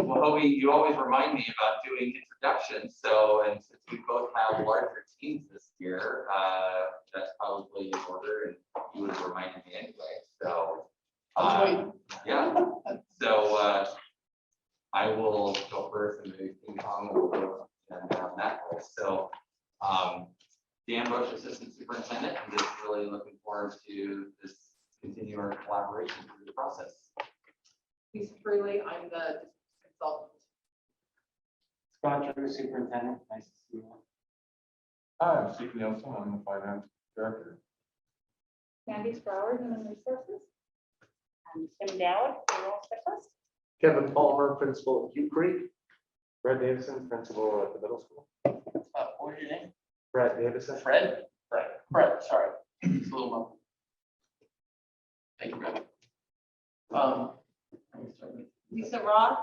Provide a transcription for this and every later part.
Well, you always remind me about doing introductions. So, and since we both have larger teams this year, that's probably in order, and you would have reminded me anyway. So, yeah. So I will go first, and maybe ping pong will go and that way. So, Dan Bush, Assistant Superintendent, I'm just really looking forward to this continue our collaboration through the process. Lisa Freely, I'm the consultant. Scott Drew, Superintendent. Nice to see you. Hi, I'm Steve Nielsen. I'm the Finance Director. Candy Strower, Human Resources. And Tim Dowd, Payroll Specialist. Kevin Palmer, Principal at Hugh Creek. Brett Davison, Principal at the middle school. What was your name? Brett Davison. Fred? Brett, sorry. It's a little muffled. Thank you, Brett. let me start with- Lisa Roth,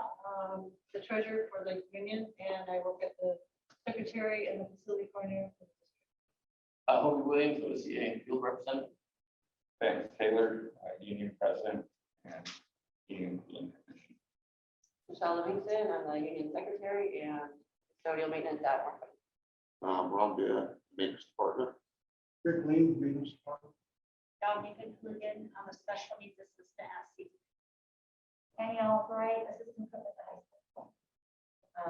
the treasurer for the union, and I work at the secretary and the facility coordinator. Hobie Williams, OCA Field Representative. Thanks, Taylor, Union President and Union Cooling Commission. Michelle Livingston, I'm the union secretary and custodial maintenance at Markham. Ron Bia, Maintenance Department. Rick Lee, Maintenance Department. Dominican Klugen, I'm a special needs assistant at C. Danielle Bright, assistant cook at the high school.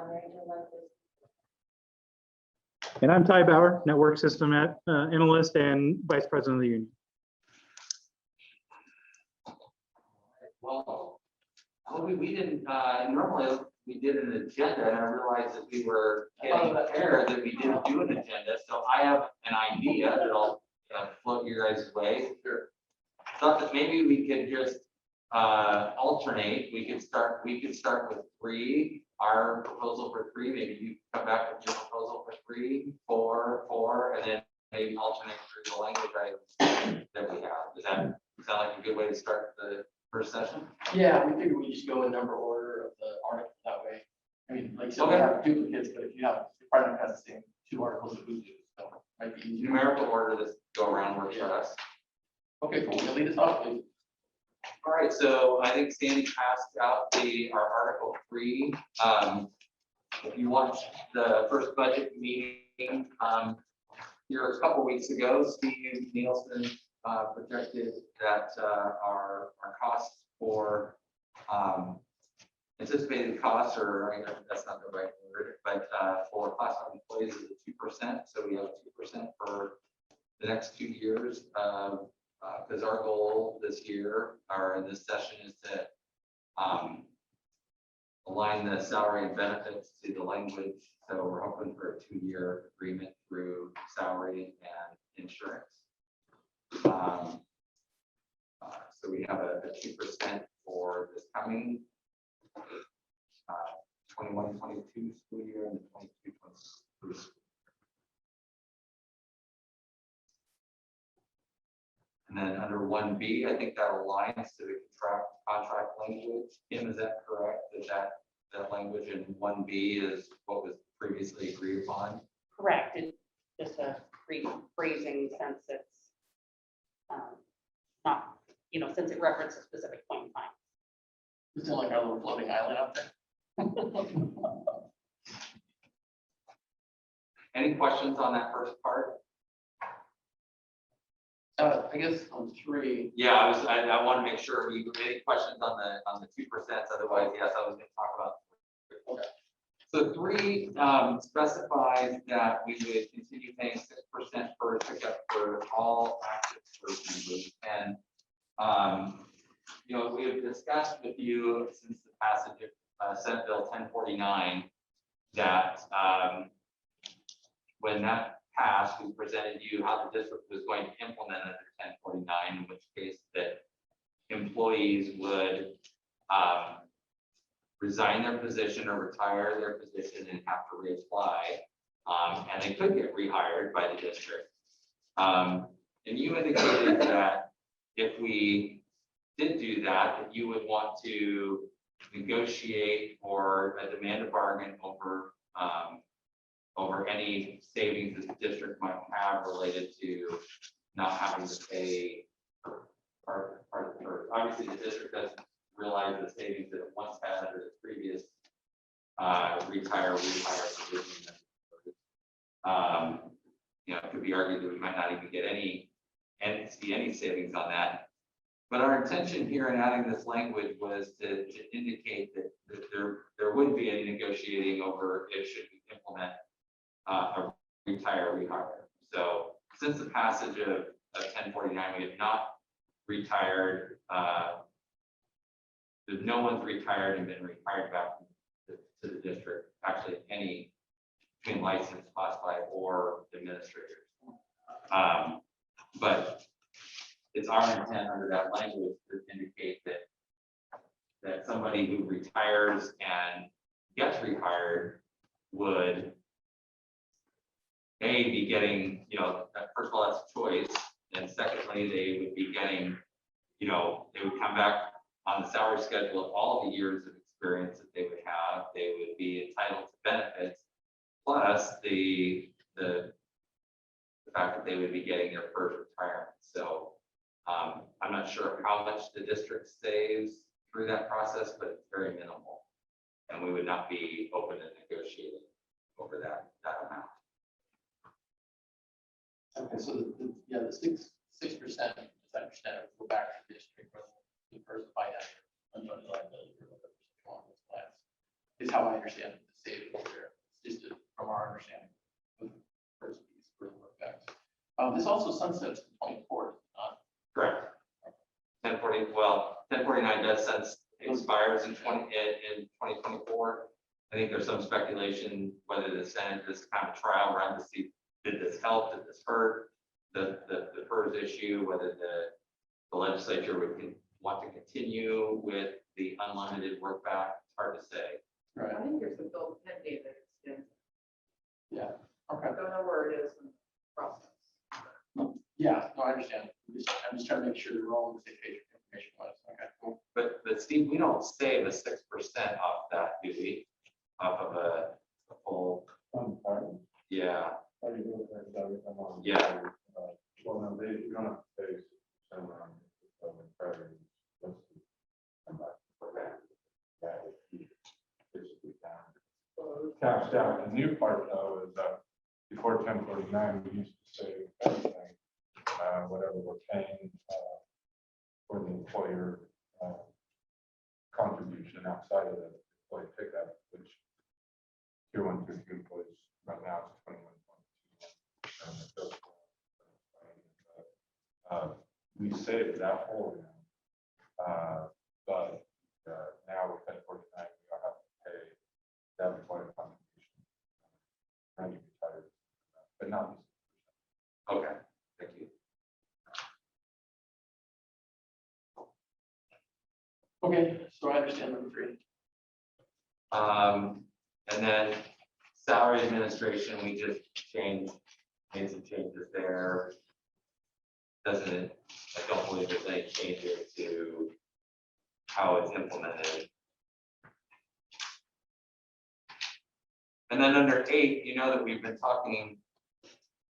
Mary Jo Leslie. And I'm Ty Bauer, Network System Analyst and Vice President of the union. Well, we didn't, normally we did an agenda, and I realized that we were getting there, that we didn't do an agenda. So I have an idea that I'll float your guys' way. Thought that maybe we could just alternate. We could start with 3, our proposal for 3, maybe you come back with your proposal for 3, 4, and then maybe alternate through the language items that we have. Does that sound like a good way to start the first session? Yeah, we figured we just go in number order of the article that way. I mean, like, so we have duplicates, but if you have, you're probably not gonna have the same 2 articles that we do, so it might be easier. Numerical order, this go around works for us. Okay, cool. You'll lead us off, please. All right, so I think Sandy passed out our Article 3. If you watched the first budget meeting here a couple weeks ago, Steve Nielsen projected that our costs for anticipated costs, or I guess that's not the right word, but for classified employees is at 2%. So we have 2% for the next 2 years. Because our goal this year, or in this session, is to align the salary and benefits to the language. So we're hoping for a 2-year agreement through salary and insurance. So we have a 2% for this coming 21-22 school year and the 22-23 school. And then under 1B, I think that aligns to the contract language. Kim, is that correct? That language in 1B is what was previously agreed upon? Correct, it's just a phrasing since it's not, since it references a specific point in time. It's like our little floating island out there. Any questions on that first part? I guess on 3. Yeah, I want to make sure we any questions on the 2%. Otherwise, yes, I was going to talk about. Okay. So 3 specifies that we would continue paying 6% for pickup for all active service members. And we have discussed with you since the passage of Senate Bill 1049 that when that passed, we presented you how the district was going to implement under 1049, in which case that employees would resign their position or retire their position and have to reapply, and they could get rehired by the district. And you indicated that if we did do that, that you would want to negotiate or demand a bargain over any savings that the district might have related to not having to pay part of the first. Obviously, the district doesn't realize the savings that it once had under the previous retire, rehire provision. You know, it could be argued that we might not even get see any savings on that. But our intention here in adding this language was to indicate that there wouldn't be any negotiating over if should we implement a retire, rehire. So since the passage of 1049, we have not retired. No one's retired and been rehired back to the district. Actually, any between licensed, classified, or administrators. But it's our intent under that language to indicate that somebody who retires and gets rehired would be getting, you know, first of all, that's a choice, and secondly, they would be getting, you know, they would come back on the salary schedule of all the years of experience that they would have. They would be entitled to benefits, plus the fact that they would be getting their first retirement. So I'm not sure how much the district saves through that process, but it's very minimal. And we would not be open to negotiating over that amount. Okay, so the 6%, as I understand it, go back to the district for the first finance unfunded liability or whatever on those plans. Is how I understand the savings there. It's just from our understanding of the first piece for the effects. This also sunsets the 24th. Correct. 1049 does since expires in 2024. I think there's some speculation whether the Senate, this kind of trial run to see, did this help, did this hurt the PERS issue, whether the legislature would want to continue with the unlimited work back. It's hard to say. Right. I think there's a bill pending that extends. Yeah. I Okay. don't know where it is in the process. Yeah. No, I understand. I'm just trying to make sure we're all on the same page with information wise. Okay. Cool. But Steve, we don't save a 6% off that, do we? Off of a full, yeah. Yeah. Well, no, you're gonna face some pressure. Cash out. The new part though is that before 1049, we used to save everything, whatever we're paying for the employer contribution outside of the employee pickup, which tier 1, tier 2 employees right now is 21.2. We saved that whole amount, but now with 1049, we don't have to pay that employer contribution. And you retired, but not. Okay, thank you. Okay. So I understand number 3. And then salary administration, we just made some changes there. I don't believe there's any changes to how it's implemented. And then under 8, you know that we've been talking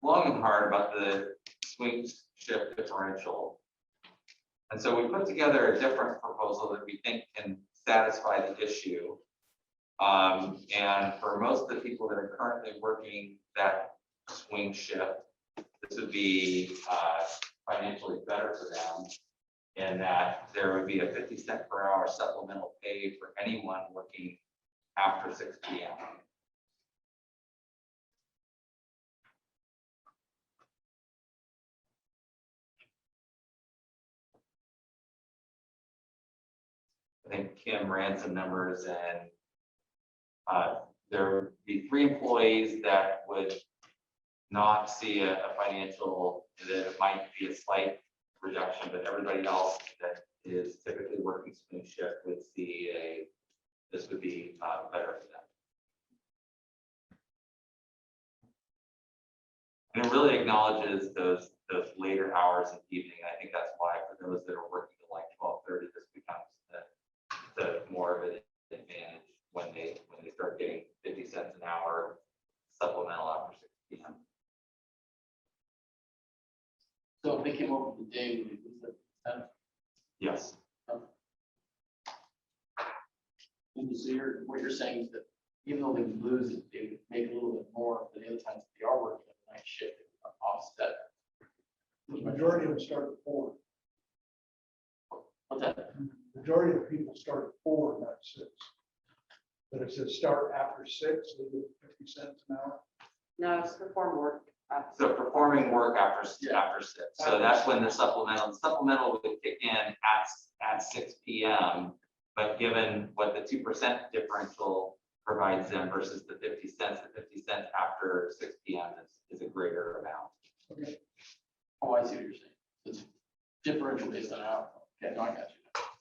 long and hard about the swing shift differential. And so we put together a different proposal that we think can satisfy the issue. And for most of the people that are currently working that swing shift, this would be financially better for them in that there would be a 50-cent per hour supplemental pay for anyone working after 6 p.m. I think Kim ran some numbers, and there would be 3 employees that would not see a financial, that it might be a slight reduction, but everybody else that is typically working swing shift would see this would be better for them. And it really acknowledges those later hours of evening. I think that's why for those that are working till like 12:30, this becomes the more of an advantage when they start getting 50 cents an hour supplemental after 6 p.m. So if they came over the day, we lose that 10. Yes. So what you're saying is that even though they lose, they make a little bit more than the other times they are working a night shift, they offset. The majority of them start at 4. What's that? Majority of people start at 4, not 6. But it says start after 6, they get 50 cents an hour. No, it's perform work. So performing work after, Yeah. after 6. So that's when the supplemental would kick in at 6 PM. But given what the 2% differential provides them versus the 50 cents after 6 PM is a greater amount. Oh, I see what you're saying. It's differential based on hour. Yeah, no, I got you.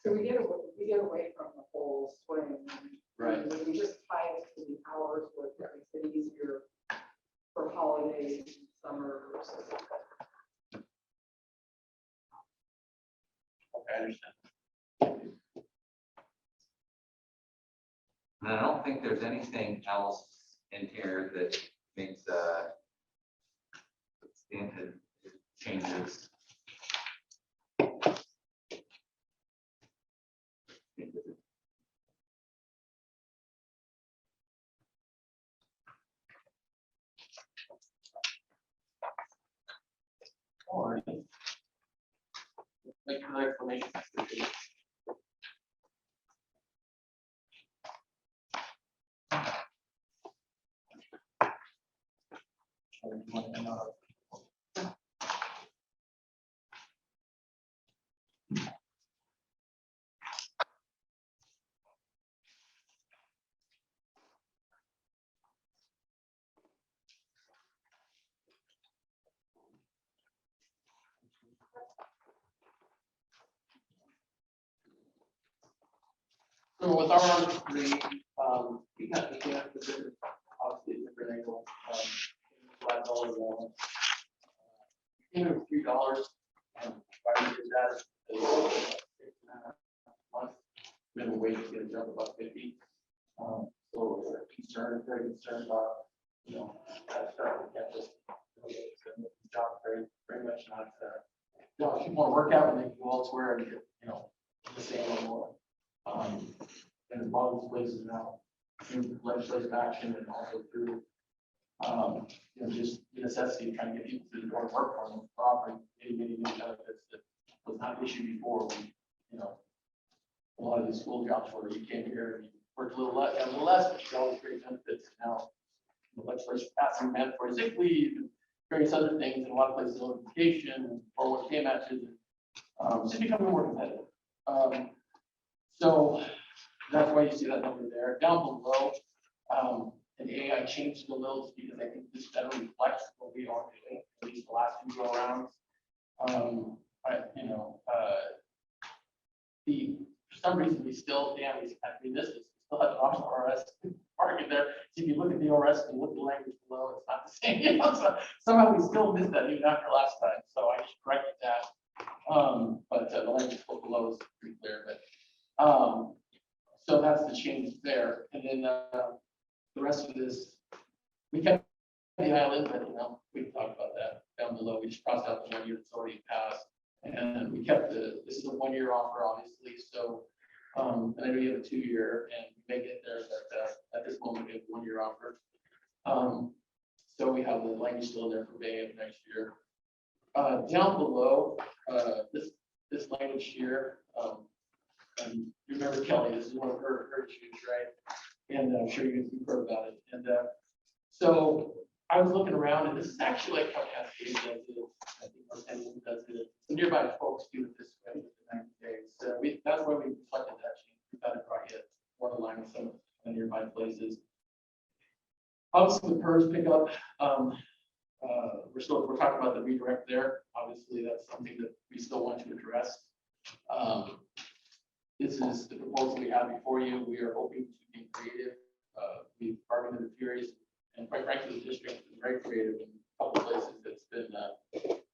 So we get away from the whole swing. Right. We just tie it to the hours, what makes it easier for holidays, summer versus. Okay, I understand. And I don't think there's anything else in here that makes substantive changes. All right. Thank you for the explanation. Appreciate it. So with our three, we got the different, obviously different angle, $5 wall. $3, why we did that is month, minimum wage is gonna jump about 50. So we're very concerned about, that stuff, we can't just, job very much not, people want to work out and they can go elsewhere and get, the same or more. And a lot of these places now, through legislative action and also through, just the necessity of trying to get people through the door and work for them, for offering many new benefits that was not an issue before. A lot of these school jobs where you came here and you worked a little less, but you got all these great benefits. Now, the legislation passing mandatory sick leave and various other things, and a lot of places on vacation, 401k matches, it's just becoming more competitive. So that's why you see that number there. Down below, and I changed it a little just because I think this better reflects what we are doing, at least the last two go arounds. For some reason, we still, we still have the RS target there. So if you look at the RS and look at the language below, it's not the same. So somehow we still missed that even after last time. So I just corrected that. But the language below is pretty clear. But so that's the change there. And then the rest of this, we kept the island, but we can talk about that down below. We just crossed out the 1 year that's already passed. And we kept this is a 1 year offer, obviously. So, and I know you have a 2 year, and we may get there, but at this moment, we have a 1 year offer. So we have the language still there for May of next year. Down below, this language here, and you remember Kelly, this is one of her issues, right? And I'm sure you've heard about it. And so I was looking around, and this is actually like how Cascade does it. I think Northampton does it. Some nearby folks do it this way with the 90 days. So that's why we reflected that change. We thought it probably hit more aligned with some of the nearby places. Obviously, the PERS pickup. We're talking about the redirect there. Obviously, that's something that we still want to address. This is the proposal we have before you. We are hoping to be creative. We've bargained with Furies, and quite frankly, the district is very creative in a couple of places. It's been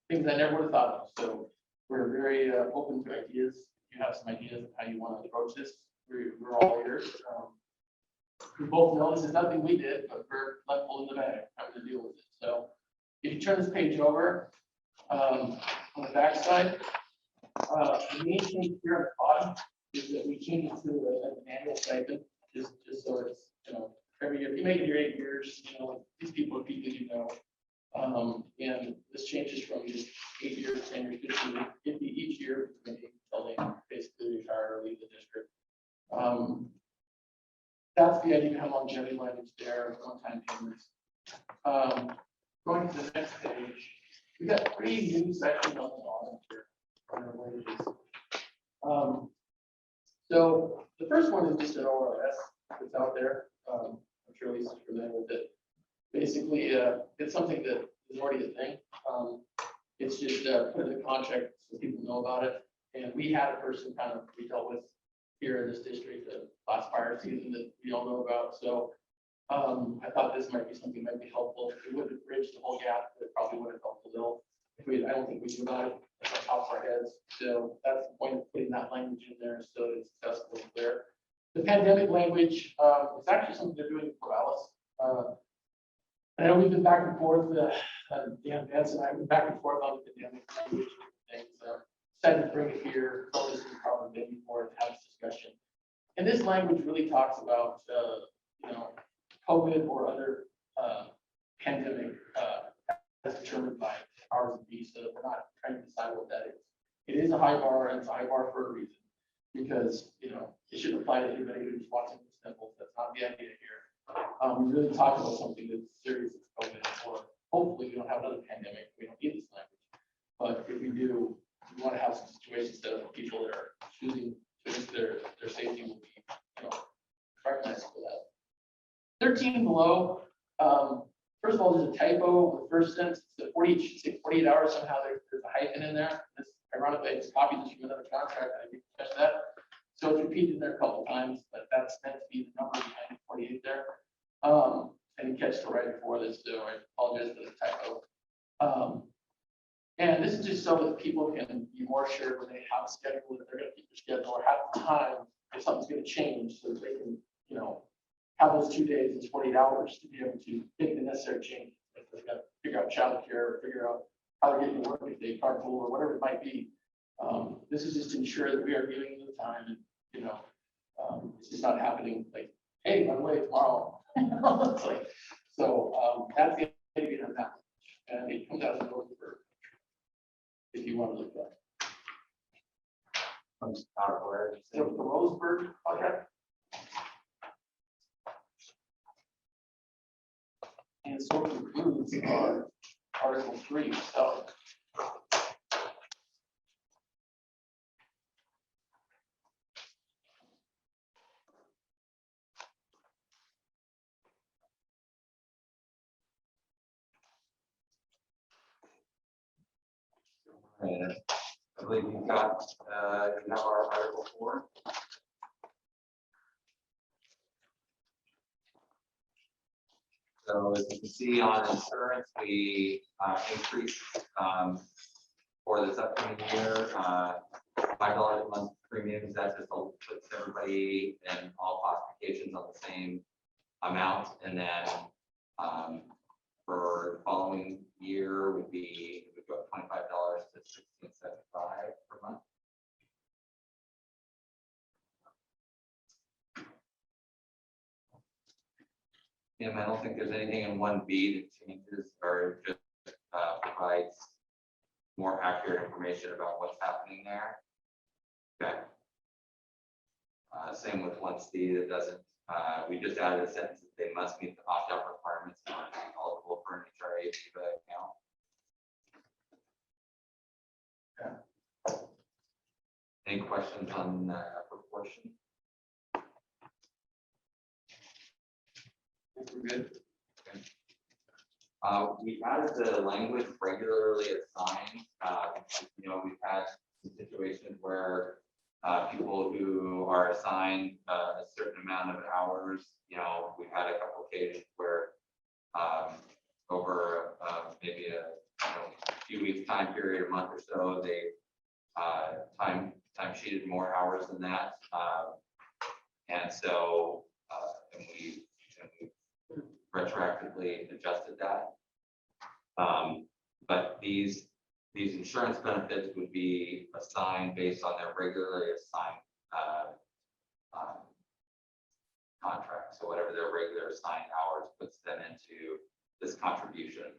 things I never would have thought of. So we're very open to ideas. If you have some ideas of how you want to approach this, we're all ears. We both know this is nothing we did, but we're left holding the bag, having to deal with it. So if you turn this page over, on the back side, the main thing here at the bottom is that we changed it to an annual stipend, just so it's every year. If you make it your 8 years, these people are people you know. And this changes from just 8 years, 10 years, 50 each year until they basically retire or leave the district. That's the idea behind longevity language there, one-time payments. Going to the next page, we got 3 new sections on the bottom here. On our wages. So the first one is just an ORS that's out there. I'm sure Lisa's familiar with it. Basically, it's something that is already a thing. It's just put in the contract so people know about it. And we had a person kind of we dealt with here in this district, the last fire season that we all know about. So I thought this might be something that might be helpful. It wouldn't bridge the whole gap, but it probably would have helped a little. I don't think we do about it at the top of our heads. So that's the point of putting that language in there so it's accessible and clear. The pandemic language is actually something they're doing for Alice. I know we've been back and forth, Dan Vance and I have been back and forth on the pandemic language and things. Decided to bring it here. Thought this was probably maybe more to have this discussion. And this language really talks about, COVID or other pandemic as determined by powers that be. So we're not trying to decide what that is. It is a high bar, and it's a high bar for a reason, because it shouldn't apply to anybody who's watching this simple. That's not the idea here. We really talk about something that's serious as COVID, or hopefully we don't have another pandemic. We don't need this language, but if we do, we want to have some situations that people that are choosing to risk their safety will be, recognized for that. 13 below. First of all, there's a typo. The first sentence, the 48 hours, somehow there's a hyphen in there. This, ironically, I just copied this from another contract. I didn't catch that. So it's repeated in there a couple times, but that's meant to be the number behind 48 there. I didn't catch the right before this, so I apologize for the typo. And this is just so that people can be more sure when they have a schedule, that they're going to keep their schedule or have the time if something's going to change, so that they can, have those 2 days and 48 hours to be able to make the necessary changes. If they've got to figure out childcare, figure out how they're getting to work, if they carpool or whatever it might be. This is just to ensure that we are giving them the time, and it's just not happening like, hey, by the way, tomorrow. It's like, so that's the idea behind that, and it comes out of the Roseburg, if you want to look at I'm just not aware. the Roseburg project. And so concludes our Article 3. So And I believe you've got, you have our Article 4. So as you can see on insurance, we increased for this upcoming year, $5 a month premiums. That just puts everybody in all classifications on the same amount. And then for the following year would be, it would go up $25 to $16.75 per month. And I don't think there's anything in 1B that changes or just provides more accurate information about what's happening there. Okay. Same with 1C, that doesn't, we just added a sentence that they must meet the opt-out requirements in order to be eligible for an HRA account. Okay. Any questions on proportion? We're good. Okay. We added the language regularly assigned. We've had some situations where people who are assigned a certain amount of hours, we've had a couple occasions where over maybe a few weeks time period, a month or so, they time sheeted more hours than that. And so and we retroactively adjusted that. But these insurance benefits would be assigned based on their regularly assigned contract. So whatever their regular assigned hours puts them into this contribution.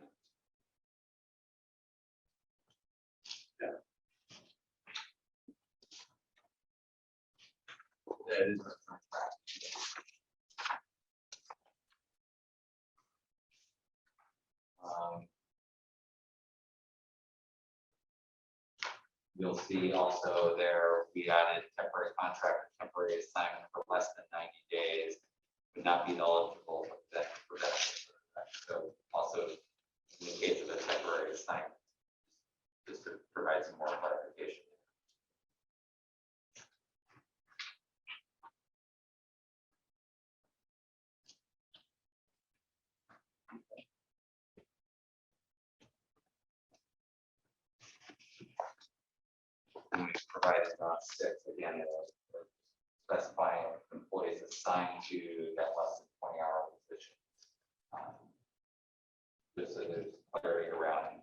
That is our contract. You'll see also there, we added temporary contract, temporary assignment for less than 90 days would not be eligible for benefits. So also in the case of a temporary assignment, just to provide some more clarification. We provided on 6, again, specifying employees assigned to that less than 20-hour position. Just so there's clarity around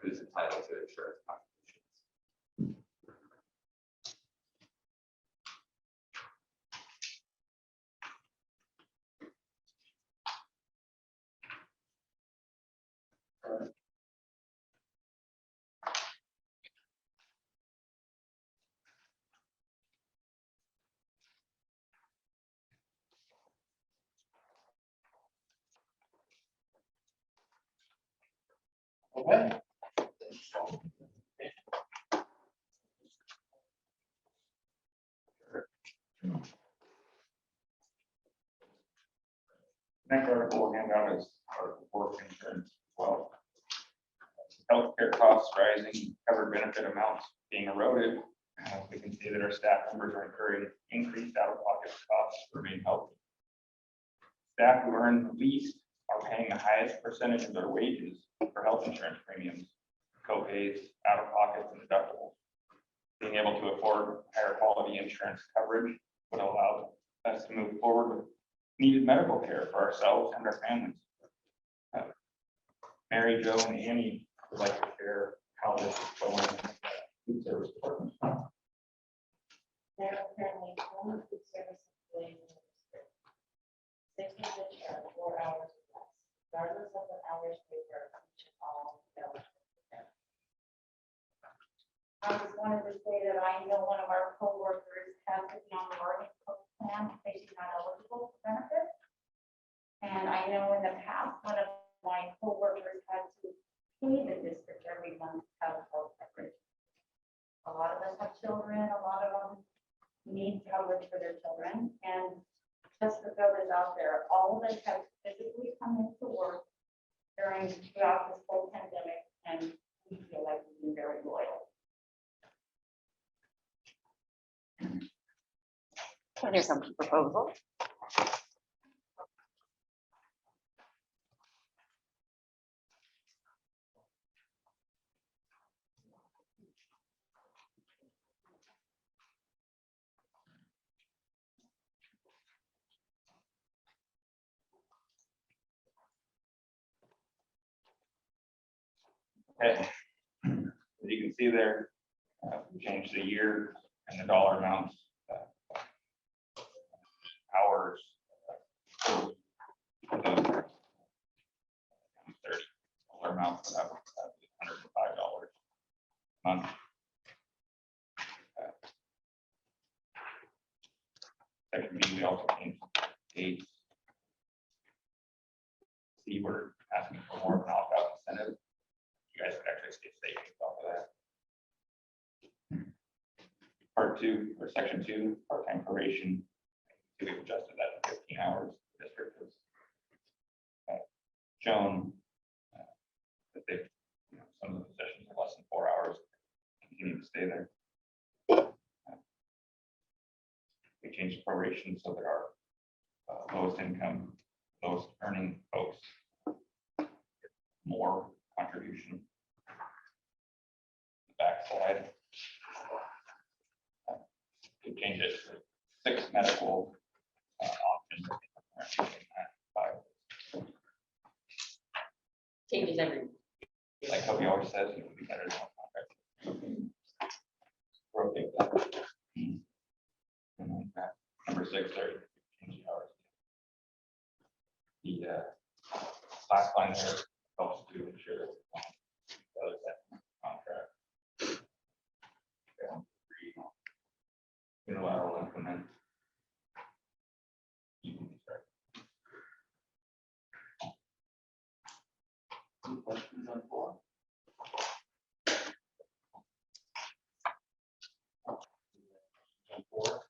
who's entitled to insurance contributions. Okay. Next article we'll hand out is Article 4 insurance as well. Healthcare costs rising, covered benefit amounts being eroded. We can see that our staff members are incurring increased out-of-pocket costs to remain healthy. Staff who earn the least are paying the highest percentage of their wages for health insurance premiums, co-pays, out-of-pockets, and deductibles. Being able to afford higher quality insurance coverage would allow us to move forward with needed medical care for ourselves and our families. Mary Jo and Annie would like to share how this is going in the food service department. There are currently 1 food service employees in the district. 6 of which are 4 hours or less, regardless of the hours they work, which is all eligible for them. I just wanted to say that I know one of our coworkers has to be on the Oregon Coast plan, because she's not eligible for benefits. And I know in the past, one of my coworkers had to pay the district every month to have health coverage. A lot of us have children, a lot of them need coverage for their children, and just to throw this out there, all of us have physically come into work throughout this whole pandemic, and we feel like we've been very loyal. There's some proposal. Okay. As you can see there, we changed the year and the dollar amounts. Hours. There's dollar amount for that, $105 a month. Section B, we also changed dates. C, we're asking for more of an opt-out incentive. You guys could actually stay savings off of that. Part 2, or section 2, part-time probation. We've adjusted that to 15 hours. The district has shown that they, some of the positions are less than 4 hours, continue to stay there. We changed proration so that our lowest income, lowest earning folks get more contribution. The backside, we changed it to 6 medical options. Changes every. Like Toby always says, it would be better than one contract. Rotate that. And then number 6, there, change the hours. the last line there helps to ensure that contract. Unilateral implement. You can start. Any questions on four? On four.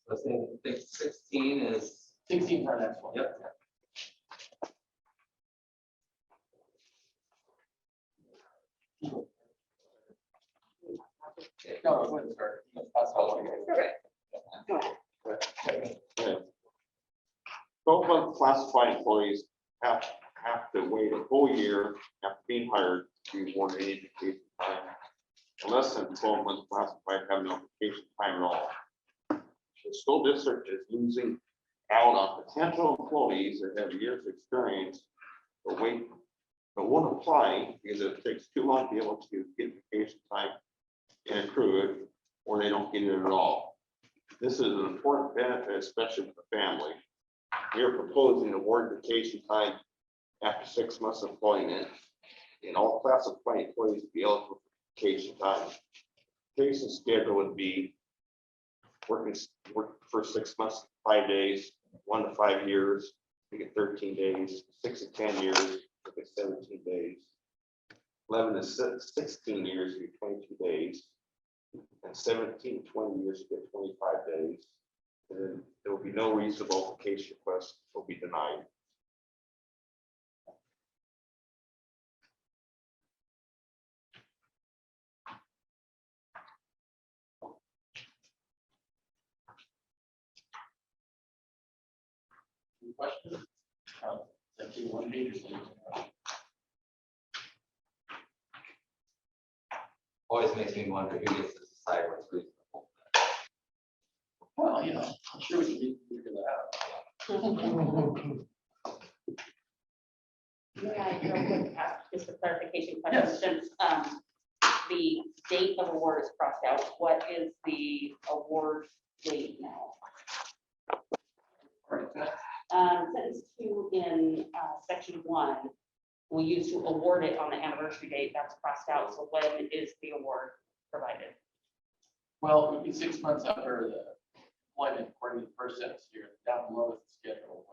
So I think 16 is, 16 for our next one. yep. No, go ahead and start. That's all. Okay. 12-month classified employees have to wait a whole year after being hired to be awarded any vacation time. Less than 12 months classified have no vacation time at all. The school district is losing out on potential employees that have years of experience, but won't apply because it takes too long to be able to get vacation time and accrue it, or they don't get it at all. This is an important benefit, especially for the family. We are proposing award vacation time after 6 months of employment, and all classified employees be eligible for vacation time. Vacation schedule would be work for 6 months, 5 days, 1 to 5 years, you get 13 days, 6 to 10 years, you get 17 days. 11 to 16 years, you get 22 days, and 17 to 20 years, you get 25 days. And then there will be no reasonable vacation request will be denied. Any questions? Thank you. One page. Always makes me wonder who gets to decide what's reasonable. Well, you know, I'm sure we can figure that out. Yeah, real quick, just a clarification Yes. question, since the date of award is crossed out, what is the award date now? Sentence 2 in section 1, we used to award it on the anniversary date, that's crossed out, so when is the award provided? Well, it would be 6 months after the employment, according to the first sentence here, down below is the schedule,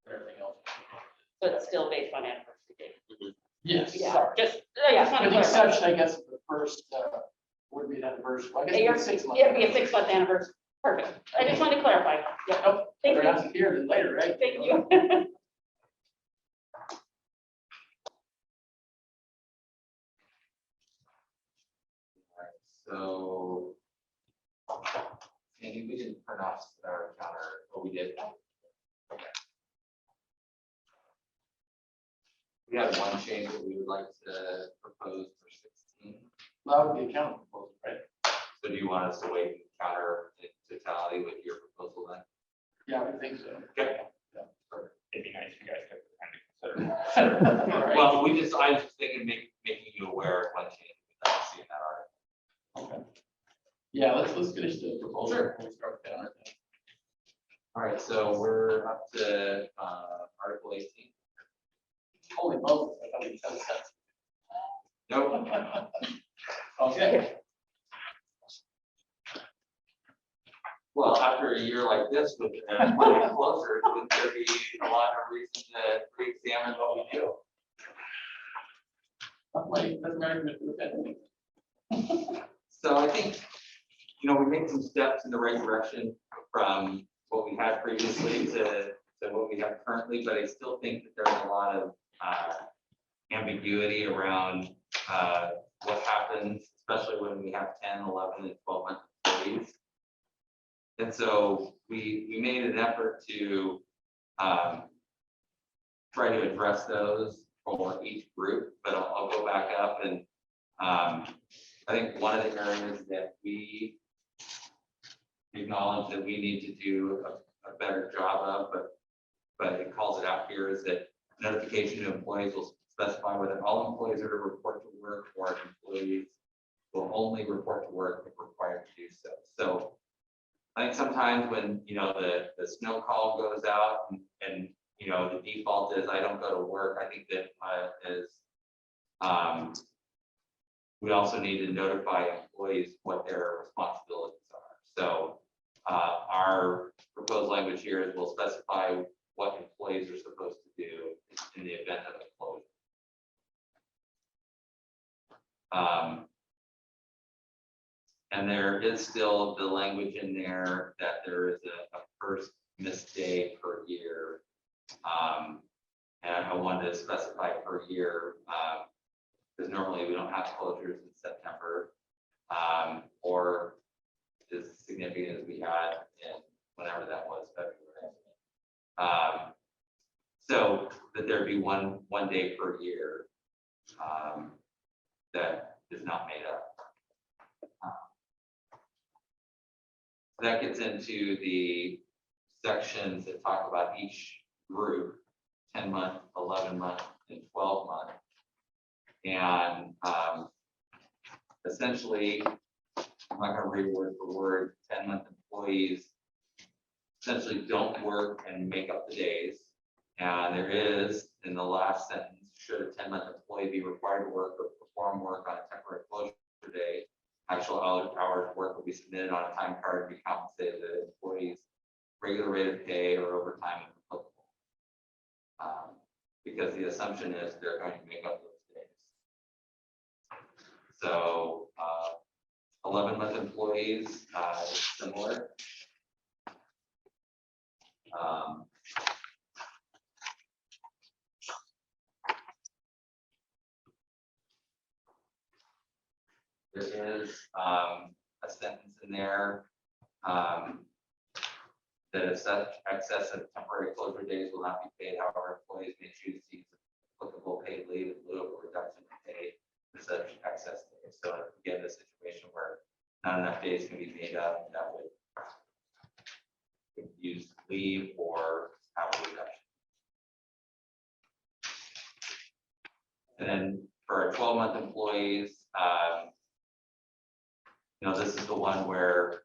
but everything else. So it's still based on anniversary date? Yes, Yeah, sorry. just, yeah, just wanted With to the clarify. exception, I guess, of the first, would be an anniversary. Well, I guess You're- it'd be 6 months. It'd be a 6-month anniversary, perfect, I just wanted to clarify, yeah, Nope, thank better you, ask it here than later, right? thank you. So, Sandy, we didn't turn off our counter, but we did. Okay. We have one change that we would like to propose for 16. That would be a counter proposal, right? So do you want us to wait and counter in totality with your proposal then? Yeah, I think so. Okay. It'd be nice if you guys took the time to consider. All right. Well, I was just thinking, making you aware of one change without seeing that article. Okay. Yeah, let's finish the proposal. Sure. We'll start with the counter thing. All right, so we're up to Article 18. Holy moly, I thought we said that. Nope. Okay. Well, after a year like this, with money closer, would there be a lot of reason to re-examine what we do? Wait, doesn't matter if we look at it. So I think, we made some steps in the right direction from what we had previously to what we have currently, but I still think that there's a lot of ambiguity around what happens, especially when we have 10, 11, and 12-month employees. And so we made an effort to try to address those for each group, but I'll go back up and I think one of the areas that we acknowledge that we need to do a better job of, but it calls it out here, is that notification to employees will specify whether all employees are to report to work or if employees will only report to work if required to do so. So I think sometimes when, the snow call goes out and, the default is I don't go to work, I think that we also need to notify employees what their responsibilities are. So our proposed language here is we'll specify what employees are supposed to do in the event of a closure. And there is still the language in there that there is a first missed day per year. And I wanted to specify per year, because normally we don't have closures in September, or as significant as we had in whenever that was, February. So that there'd be one day per year that is not made up. That gets into the sections that talk about each group, 10-month, 11-month, and 12-month. And essentially, I'm not going to read word for word, 10-month employees essentially don't work and make up the days. And there is, in the last sentence, should a 10-month employee be required to work or perform work on a temporary closure day, actual hours of work will be submitted on a time card to be compensated at employees' regular rate of pay or overtime if applicable. Because the assumption is they're going to make up those days. So 11-month employees is similar. There is a sentence in there that if such excess of temporary closure days will not be paid, however, employees may choose to use applicable paid leave in lieu of a reduction in pay for such excess days. So again, the situation where not enough days can be made up, that would use leave or hour reduction. And then for our 12-month employees, this is the one where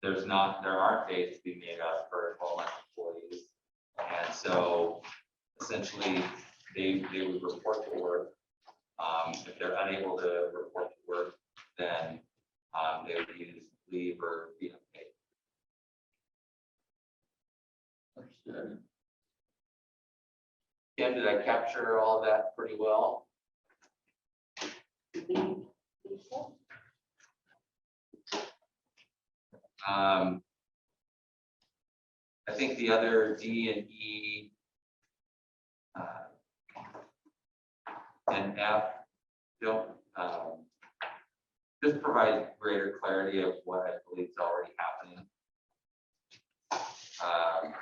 there aren't days to be made up for 12-month employees. And so essentially they would report to work. If they're unable to report to work, then they would use leave or be unpaid. Understood. Kim, did I capture all of that pretty well? I think the other D and E and F don't just provide greater clarity of what I believe is already happening. I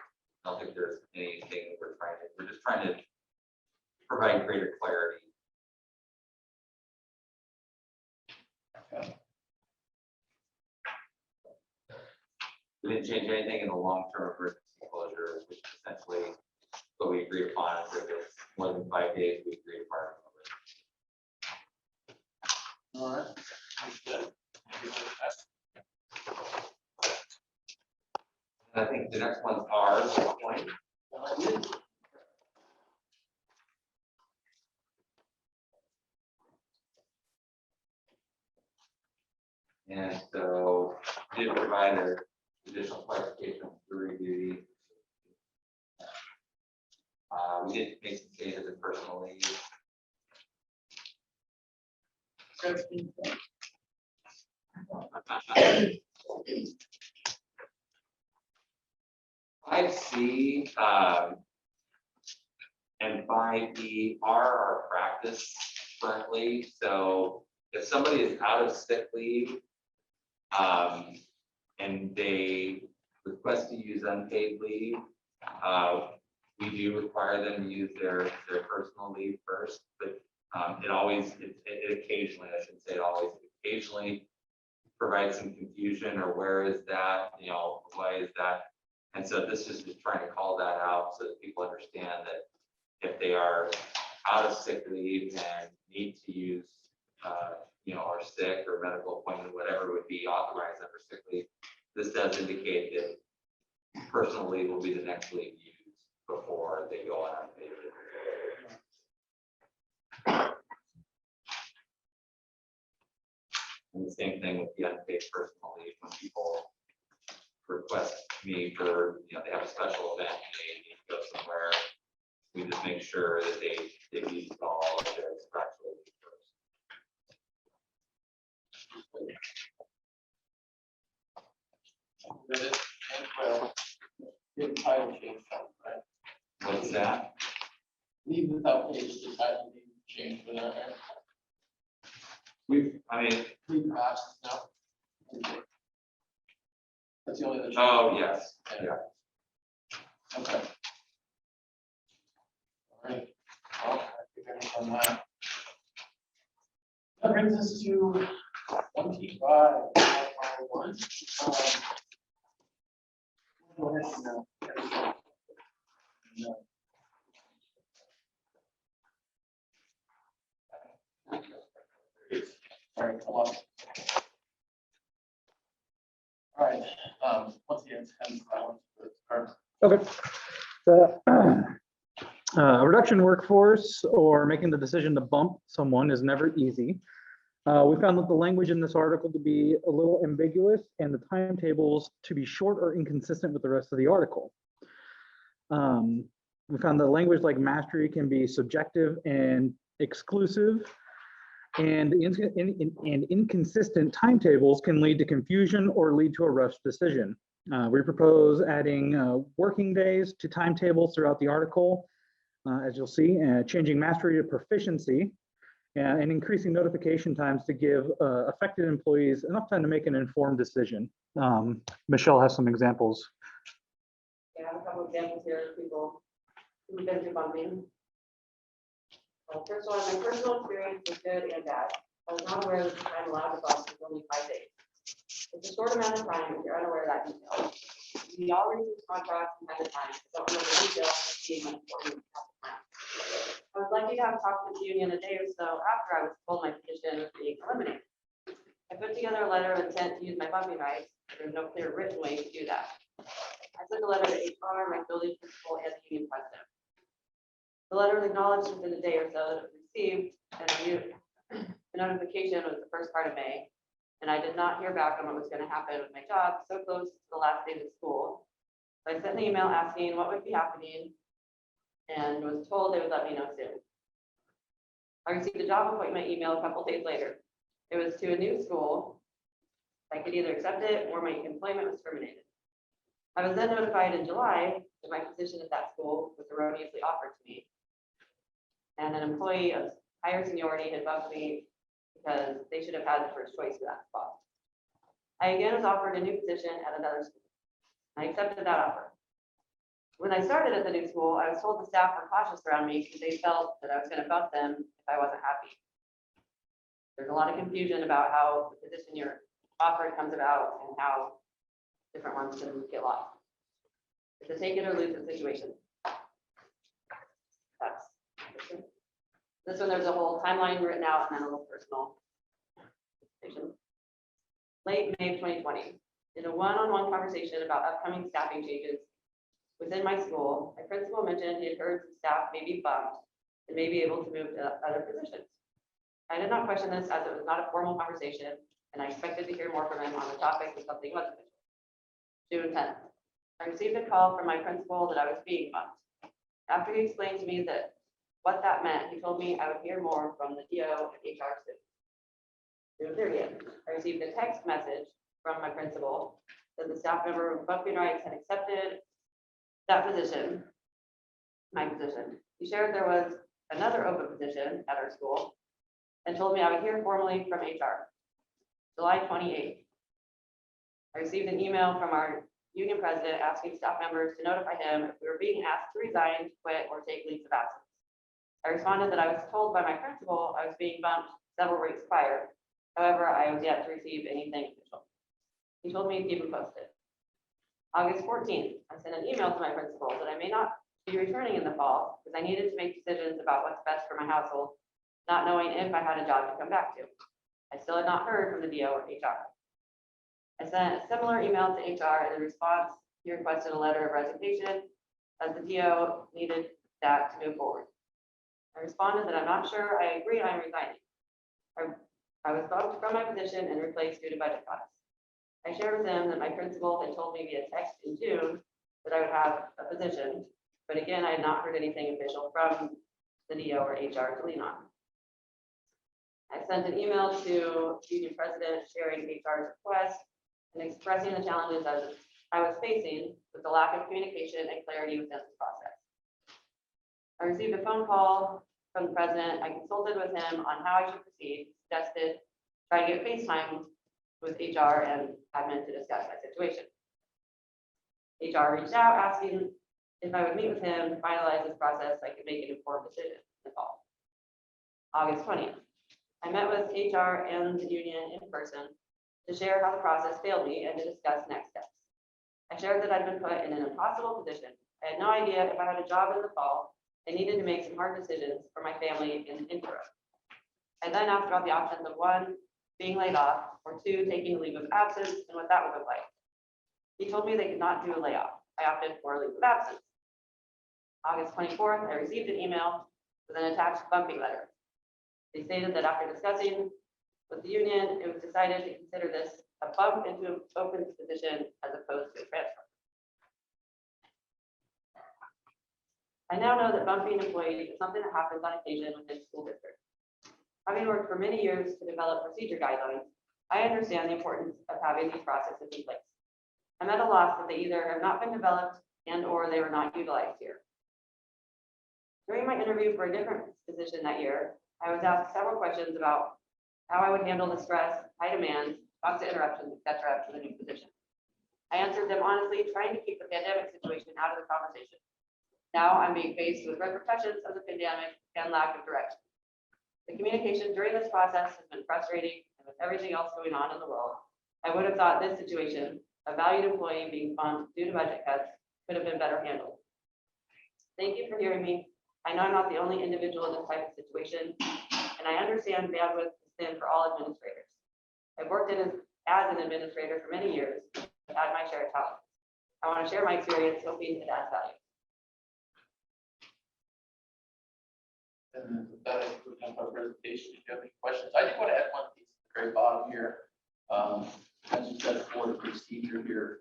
don't think there's anything we're just trying to provide greater clarity. Okay. We didn't change anything in the long-term emergency closure, which is essentially what we agreed upon. If it's more than 5 days, we agreed upon. All right. Understood. And I think the next one's ours. Point. And so we did provide an additional clarification of jury duty. We did make some changes in personal leave. I see and 5E are our practice currently. So if somebody is out of sick leave and they request to use unpaid leave, we do require them to use their personal leave first, but it occasionally, I shouldn't say always, occasionally provides some confusion or where is that, why is that? And so this is just trying to call that out so that people understand that if they are out of sick leave and need to use are sick or medical appointment, whatever would be authorized under sick leave. This does indicate that personal leave will be the next leave used before they go on unpaid leave. And the same thing with the unpaid personal leave, when people request me for, they have a special event, and they need to go somewhere. We just make sure that they use all of their contractual leave first. Read it, and well, get the title change, right? What's that? Leave without pay, just the title need to change for that, right? I mean, Leave absence now. That's the only other. change. oh, yes, yeah. Okay. All right. Well, I think I'm on that. That brings us to 25.1. Go ahead and, sorry, I lost it. All right, what's the intent? Okay. So, a reduction in workforce or making the decision to bump someone is never easy. We found that the language in this article to be a little ambiguous and the timetables to be short or inconsistent with the rest of the article. We found that language like mastery can be subjective and exclusive, and inconsistent timetables can lead to confusion or lead to a rushed decision. We propose adding working days to timetables throughout the article, as you'll see, changing mastery to proficiency, and increasing notification times to give affected employees enough time to make an informed decision. Michelle has some examples. Yeah, I have a couple examples here of people who've been through bumping. Well, first one, my personal experience was good and bad. I was not aware that the time allowed to bump was only 5 days. It's a short amount of time if you're unaware of that detail. We all read these contracts from time to time, so don't know the details of being important at the time. I was lucky to have talked with the union a day or so after I was told my position was being eliminated. I put together a letter of intent to use my bumping rights, but there's no clear written way to do that. I sent the letter to HR, my building principal, and the union president. The letter was acknowledged within a day or so that it was received, and I knew the notification was the first part of May, and I did not hear back on what was going to happen with my job so close to the last day of school. So I sent an email asking what would be happening, and was told they would let me know soon. I received a job appointment email a couple days later. It was to a new school. I could either accept it or my employment was terminated. I was then notified in July that my position at that school was erroneously offered to me. And an employee of higher seniority had bumped me because they should have had the first choice for that spot. I again was offered a new position at another school. I accepted that offer. When I started at the new school, I was told the staff were cautious around me because they felt that I was going to bump them if I wasn't happy. There's a lot of confusion about how the position you're offered comes about and how different ones can get lost. It's a take it or lose it situation. That's this one. There's a whole timeline written out and then a little personal. Late May of 2020, in a one-on-one conversation about upcoming staffing changes within my school, my principal mentioned he had heard some staff may be bumped and may be able to move to other positions. I did not question this as it was not a formal conversation, and I expected to hear more from him on the topic if something was official. June 10th, I received a call from my principal that I was being bumped. After he explained to me that what that meant, he told me I would hear more from the DO and HR soon. June 30th, I received a text message from my principal that the staff member of bumping rights had accepted that position, my position. He shared there was another open position at our school and told me I would hear formally from HR. July 28th, I received an email from our union president asking staff members to notify him if we were being asked to resign, quit, or take leaves of absence. I responded that I was told by my principal I was being bumped several weeks prior. However, I was yet to receive anything official. He told me to keep him posted. August 14th, I sent an email to my principal that I may not be returning in the fall because I needed to make decisions about what's best for my household, not knowing if I had a job to come back to. I still had not heard from the DO or HR. I sent a similar email to HR, and in response, he requested a letter of resignation as the DO needed that to move forward. I responded that I'm not sure I agree I'm resigning. I was bumped from my position and replaced due to budget cuts. I shared with him that my principal had told me via text in June that I would have a position, but again, I had not heard anything official from the DO or HR to lean on. I sent an email to union president sharing HR's request and expressing the challenges I was facing with the lack of communication and clarity within the process. I received a phone call from the president. I consulted with him on how I should proceed, suggested trying to get FaceTime with HR and admin to discuss my situation. HR reached out asking if I would meet with him to finalize this process so I could make an informed decision in the fall. August 20th, I met with HR and the union in person to share how the process failed me and to discuss next steps. I shared that I'd been put in an impossible position. I had no idea if I had a job in the fall and needed to make some hard decisions for my family in the interim. I then asked about the options of one, being laid off, or two, taking a leave of absence and what that would look like. He told me they could not do a layoff. I opted for a leave of absence. August 24th, I received an email with an attached bumping letter. They stated that after discussing with the union, it was decided to consider this a bump into an open position as opposed to a transfer. I now know that bumping employees is something that happens on occasion within school districts. Having worked for many years to develop procedure guidelines, I understand the importance of having these processes in place. I'm at a loss that they either have not been developed and or they were not utilized here. During my interview for a different position that year, I was asked several questions about how I would handle the stress, high demands, constant interruptions, etc. for the new position. I answered them honestly, trying to keep the pandemic situation out of the conversation. Now I'm being faced with repercussions of the pandemic and lack of direction. The communication during this process has been frustrating, and with everything else going on in the world, I would have thought this situation, a valued employee being bumped due to budget cuts, could have been better handled. Thank you for hearing me. I know I'm not the only individual in this type of situation, and I understand bandwidth is thin for all administrators. I've worked as an administrator for many years, and had my share of talent. I want to share my experience, hoping it adds value. And with that, we're done with our presentation. If you have any questions, I just want to add one piece at the very bottom here. As you said, for the procedure here.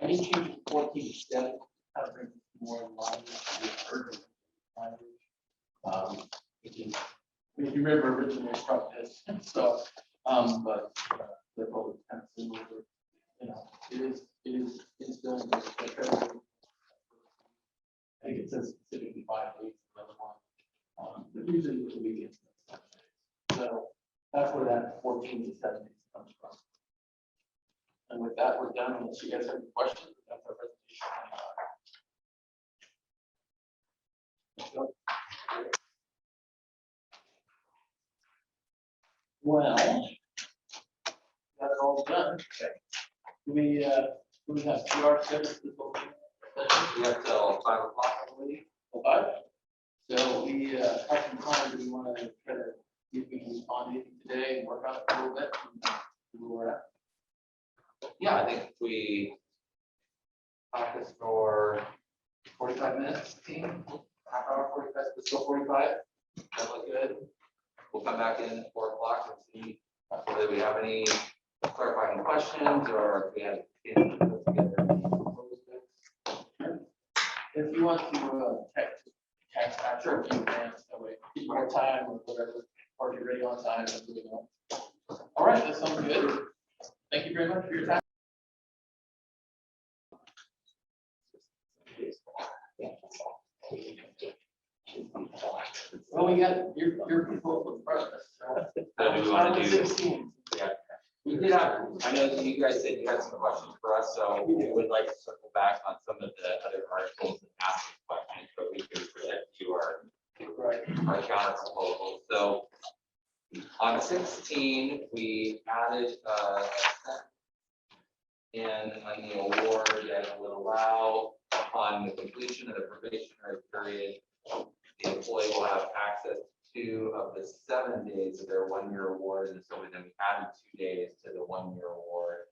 I need change 14 to 7, kind of bring more in line with the urgent language. Which is, if you remember originally struck this, so, but they're both kind of similar. You know, it is still in this. I think it says specifically 5 days, another one. But usually it's a weekend. So that's where that 14 to 7 days comes from. And with that, we're done. Unless you guys have any questions, that's our presentation. Well, that's all done. Do we have PR scheduled? We have till 5 o'clock, I believe. Okay. So we have some time. Do we want to try to see if we can respond to anything today and work on it a little bit? Where we're at. Yeah, I think we practice for 45 minutes, team, half hour, 45, let's go 45. That look good. We'll come back in at 4 o'clock and see whether we have any clarifying questions or if we have any put together any proposed bits. If you want to text after a few minutes, that way keep more time or whatever, or you're ready on time. And moving on. All right, that sounds good. Thank you very much for your time. Well, we got your proposal in front of us. So do we want to do? 16. Yeah. We did have, I know that you guys said you had some questions for us, so we would like to circle back on some of the other articles and ask questions, but we can present you our counter proposals. So on 16, we added in on the award that would allow upon the completion of the probationary period, the employee will have access 2 of the 7 days of their 1-year award, and so then we added 2 days to the 1-year award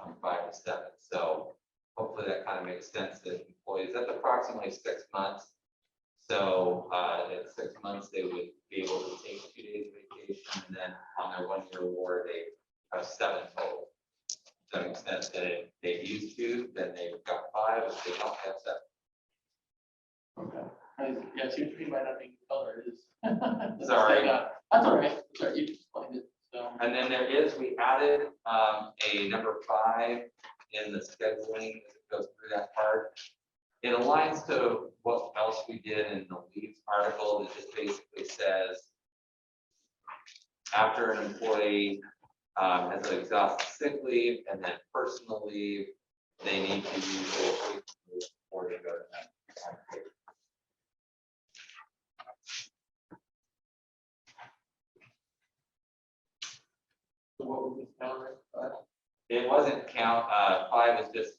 from 5 to 7. So hopefully that kind of makes sense to employees. That's approximately 6 months. So at 6 months, they would be able to take 2 days vacation, and then on their 1-year award, they have 7 total. To the extent that if they use 2, then they've got 5, if they don't have 7. Okay. Yeah, it seems to me might not be color, it is. Sorry. That's all right, sorry, you explained it, so. And then we added a number 5 in the scheduling as it goes through that part. It aligns to what else we did in the leaves article that just basically says, after an employee has exhausted sick leave and then personal leave, they need to use their sick leave before they go to that. So what would this counter? It wasn't count, 5 is just,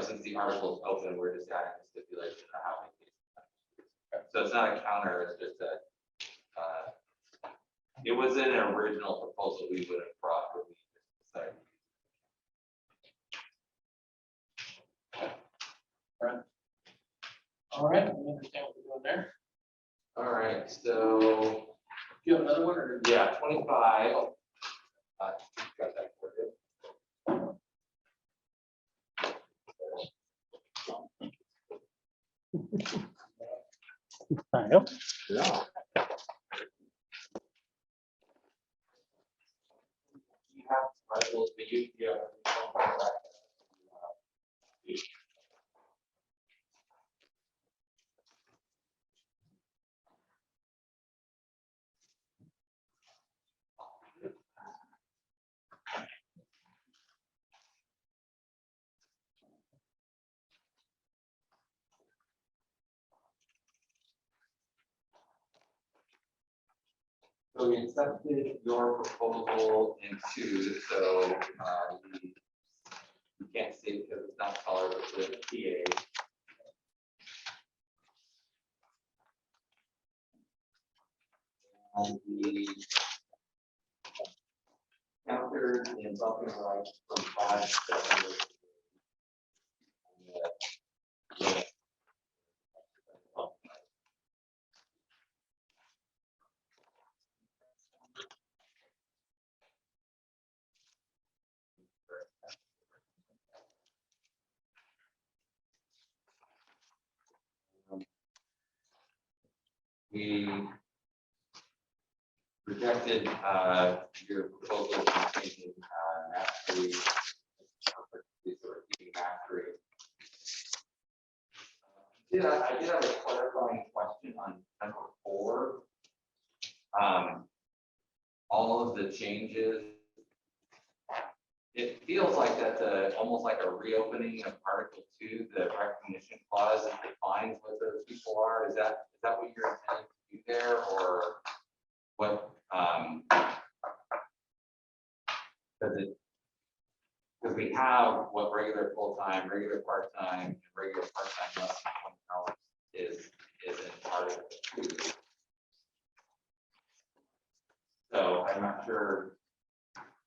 since the article is open, we're just adding the stipulation of how many cases. So it's not a counter, it's just a, it was in an original proposal we would have brought, but we just decided. All right, we understand what we're doing there. All right, so, Do you have another one or? yeah, 25. Got that for you. I know. Yeah. You have articles, but you have. So we accepted your proposal into, so we can't see it because it's not colored, but with TA. And we countered in bumping rights from 5 to 7. Yeah. We rejected your proposal for changing mastery, mastery. I did have a clarifying question on number 4. All of the changes. It feels like that's almost like a reopening of Article 2, the recognition clause that defines what those people are. Is that what you're intending to do there, or what? Because we have what regular full-time, regular part-time, and regular part-time less than 20 hours is in Article 2. So I'm not sure.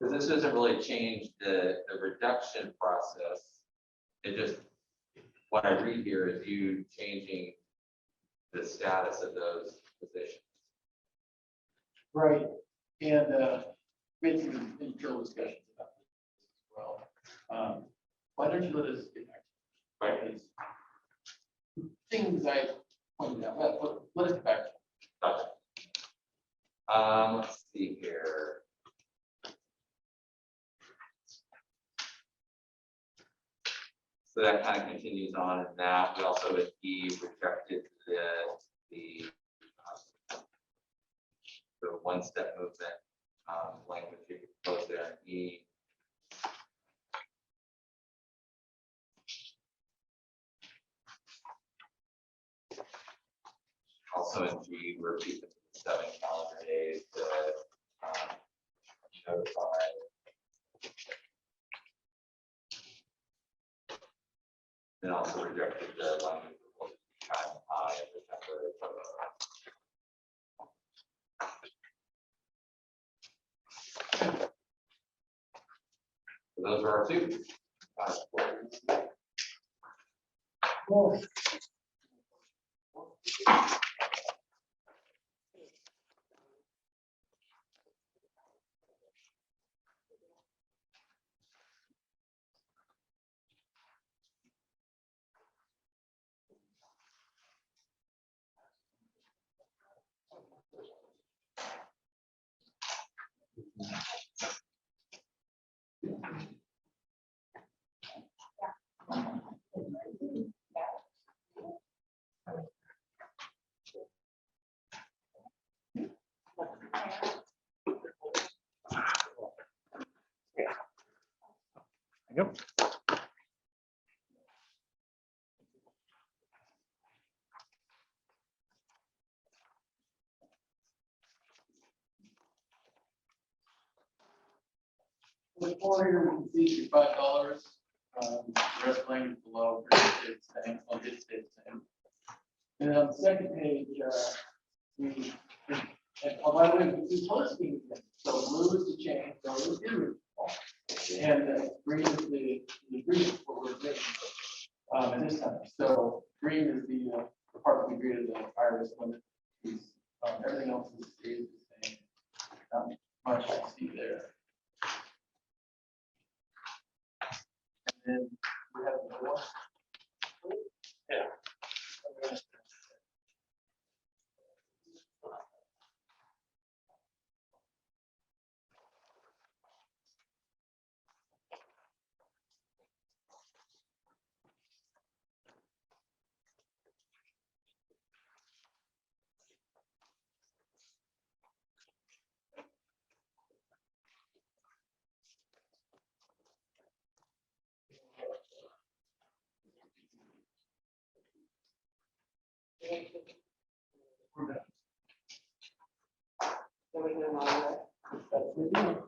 Because this doesn't really change the reduction process. It just, what I read here is you changing the status of those positions. Right, and we had some internal discussions about this as well. Why don't you let us get back to Right. these things I pointed out, let us get back to. Gotcha. Let's see here. So that kind of continues on in that. We also at E rejected the one-step movement language you could propose there in E. Also in G, we're keeping 7 calendar days to notify. And also rejected the language of time high of the temporary. So those are our two. Yep. The floor here, we can see your $5. The rest language below, it's the same, well, it's the same. And on the second page, we, and by the way, we do posting, so blue is the change, so it's irreversible. And green is the green, what we're doing, at this time. So green is the part that we created, the iris limit. Everything else is stays the same. Not much to see there. And then we have another one. Yeah. So we can monitor. That's what we do.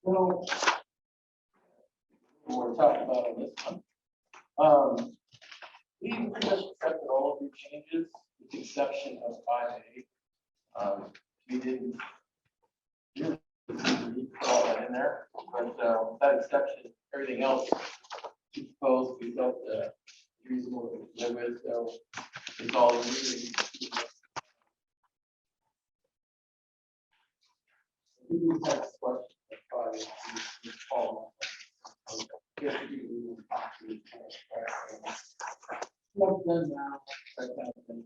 So, we're talking about on this one. We pretty much accepted all of your changes, with the exception of 5A. We didn't really put all that in there, but with that exception, everything else we proposed, we felt reasonable to live with, so it's all really. We just have questions about 5A, we follow. Yes, we will talk to you. Well, done now, that kind of thing.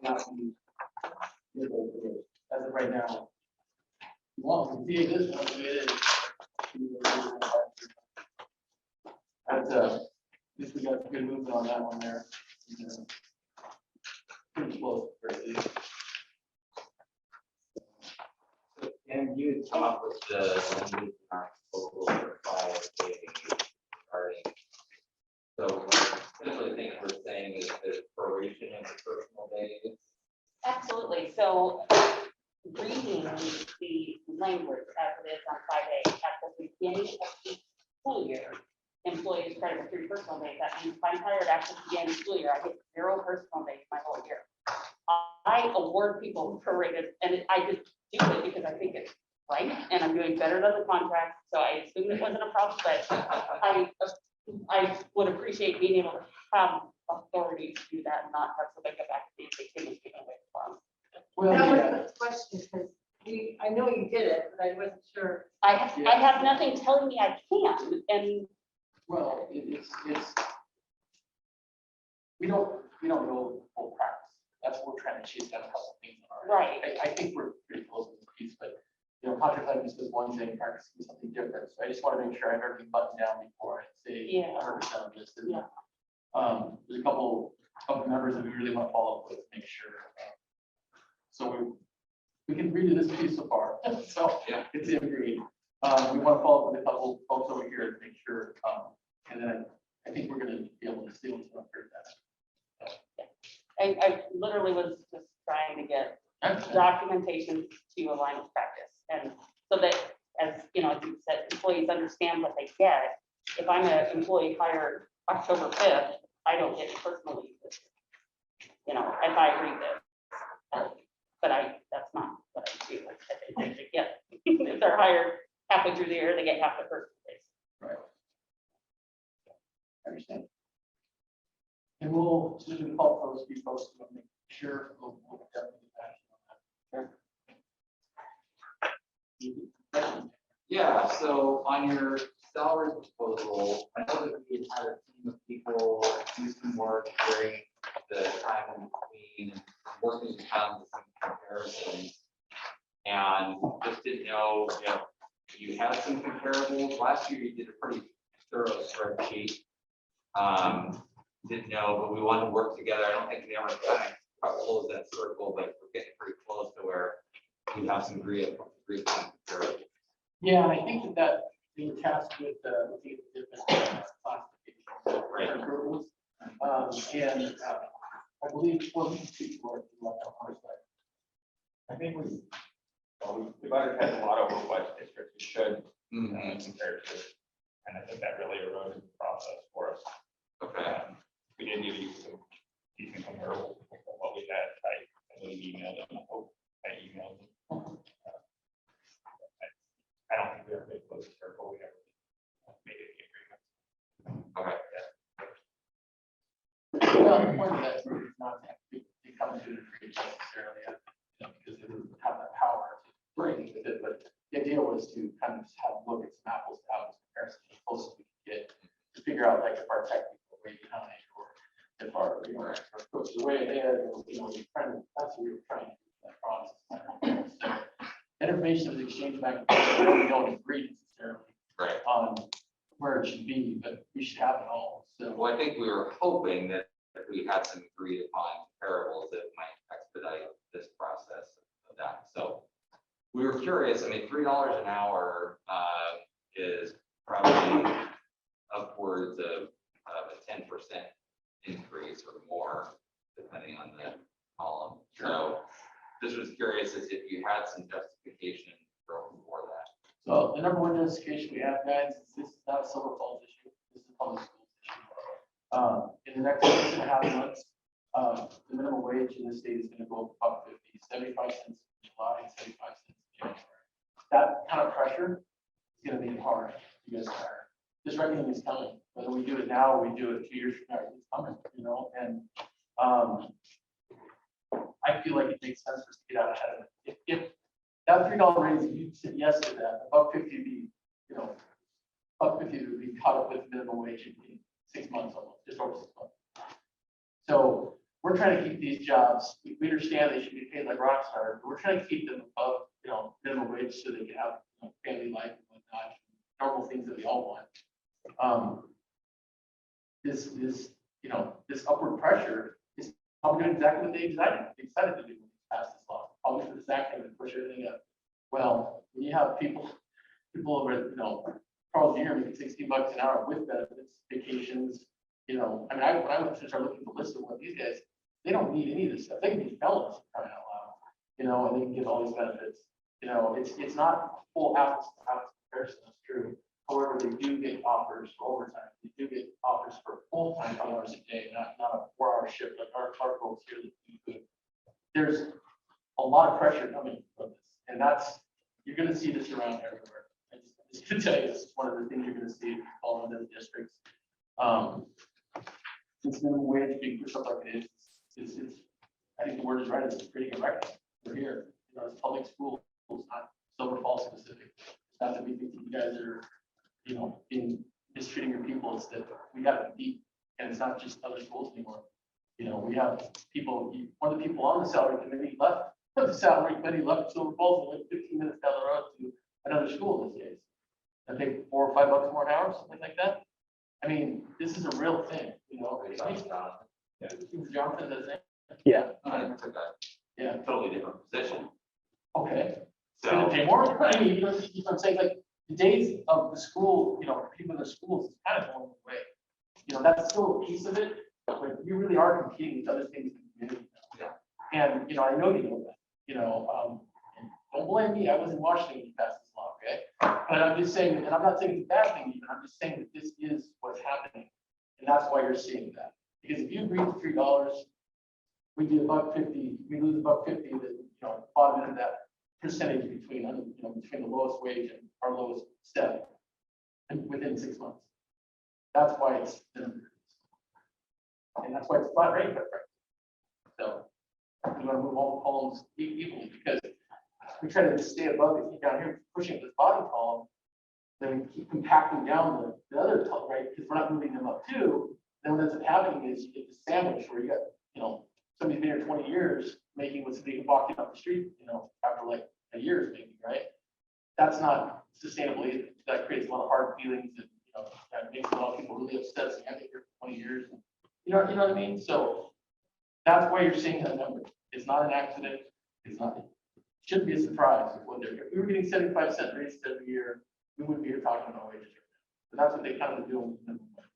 Not be able to do it. As of right now. Well, we see this one, it is. That's at least we got good movement on that one there. Pretty close, really. And you come up with the language in our proposal for 5A regarding. So essentially, things we're saying is the proration of the personal days. Absolutely. So reading the language as it is on 5A at the beginning of the school year, employees credit 3 personal days. That means if I'm hired after the beginning of the school year, I get 0 personal days my whole year. I award people prorated, and I just do it because I think it's right, and I'm doing better than the contract, so I assumed it wasn't a problem, but I would appreciate being able to have authority to do that and not have somebody go back to the came and give away the funds. Well, That yeah. was the question, because I I know you did it, but I wasn't sure. I have nothing telling me I can, and Well, it's, we don't know full practice. That's what we're trying to chase down a couple of things. on our end. Right. I think we're pretty close to this piece, but, contract like this is one thing, practice is something different. So I just want to make sure I have everything buttoned down before I say Yeah. 100% of this. Yeah. There's a couple members that we really want to follow up with, make sure. So we can redo this piece so far, so Yeah. it's agreed. We want to follow up with a couple folks over here to make sure, and then I think we're gonna be able to see what's up here. I literally was just trying to get documentation to align with practice. And so that, as you know, as you said, employees understand what they get. If I'm an employee hired October 5th, I don't get personal leave. If I read this. But that's not what I do. I think they get, if they're hired halfway through the year, they get half the first days. Right. Understand. And we'll, as soon as we call for those people, we'll make sure we'll definitely get back on that. Yeah, so on your salary proposal, I know that we had a team of people do some work during the time in between, and working to come to some comparisons. And just didn't know if you had some comparables. Last year you did a pretty thorough spreadsheet. Didn't know, but we wanted to work together. I don't think we ever kind of closed that circle, but we're getting pretty close to where we have some degree of comparables. Yeah, and I think that being tasked with looking at the different classifications. Right. Approvals. And I believe, well, these people are like on our side. I think we've advertised a lot of what districts we should Mhm. compare to. And I think that really eroded the process for us. Okay. We did give you some decent comparables of what we had. I believe emailed them. I hope I emailed them. I don't think we ever made close to circle. We never made any agreement. Okay. Well, the point of that is not to come to the tree necessarily, because they didn't have that power to bring with it, but the idea was to kind of just have look at some apples to apples comparison as close as we could get to figure out like if our tech people are way behind or if our, our coach is way ahead, or, we're trying to, that's what we were trying to do in that process. So, that information was exchanged back and forth, we don't agree necessarily Right. on where it should be, but we should have it all, so. Well, I think we were hoping that if we had some agreed upon comparables, it might expedite this process of that. So we were curious. I mean, $3 an hour is probably upwards of a 10% increase or more, depending on the column. So this was curious as if you had some justification for that. So the number one justification we have, guys, is this is not a Silver Falls issue. This is a public schools issue. In the next 6.5 months, the minimum wage in the state is going to go up 75 cents in July, 75 cents in January. That kind of pressure is going to be hard. You guys are. This reckoning is coming. Whether we do it now or we do it 2 years from now, it's coming. And I feel like it makes sense for us to get out ahead of it. If that $3 raise, if you said yes to that, $1.50 would be, $1.50 would be caught up with minimum wage in 6 months almost, just over 6 months. So we're trying to keep these jobs, we understand they should be paid like rock stars, but we're trying to keep them above, minimum wage so they can have family life and whatnot, normal things that we all want. This upward pressure is probably doing exactly what they decided to do when they passed this law. Probably for the exact thing to push everything up. Well, when you have people over at, Carl's Jr. making $60 an hour with benefits, vacations, when I went to start looking at the list of what these guys, they don't need any of this stuff. They can be felons for crying out loud, and they can get all these benefits. It's not full apples to apples comparison, that's true. However, they do get offers for overtime. They do get offers for full-time hours a day, not a 4-hour shift like our folks here that do good. There's a lot of pressure coming from this, and you're going to see this around everywhere. I just can tell you, this is one of the things you're going to see all in those districts. Since minimum wage being pushed up like it is, I think the word is right. It's creating a record. We're here. It's public schools, not Silver Falls specific. Not that we think that you guys are, you know, in mistreating your people, it's that we have to compete, and it's not just other schools anymore. You know, we have people, one of the people on the salary committee left, Silver Falls, and went 15 minutes down the road to another school these days. I think $4 or $5 more an hour, something like that. I mean, this is a real thing, you know. Jonathan, does it? Yeah. Took a Yeah, totally different position. okay. Could So, it pay more? I mean, you know what I'm saying, like, the days of the school, you know, people in the schools is kind of going away. You know, that's still a piece of it, but you really are competing with other things in the community. Yeah. And, you know, I know you know that, you know, and don't blame me, I was in Washington when you passed this law, okay? But I'm just saying, and I'm not saying it's a bad thing even, I'm just saying that this is what's happening. And that's why you're seeing that. Because if you agree to $3, we do $1.50, we lose $1.50, that, you know, bottom end of that percentage between, you know, between the lowest wage and our lowest step, and within 6 months. That's why it's, and that's why it's flat rate, quite frankly. So we want to move all the columns equally, because we try to stay above it, keep down here, pushing this bottom column, then we keep compacting down the other top, right? Because we're not moving them up too. Then what ends up happening is you get this sandwich where you got, you know, somebody's been here 20 years making what somebody walking up the street, you know, after like a year's making, right? That's not sustainable either. That creates a lot of hard feelings, and, you know, that makes a lot of people really upset. So you have to here for 20 years. You know what I mean? So that's why you're seeing that number. It's not an accident. It's not, it shouldn't be a surprise. If we were getting 75-cent raises every year, we wouldn't be here talking about wages. But that's what they kind of do with minimum wage.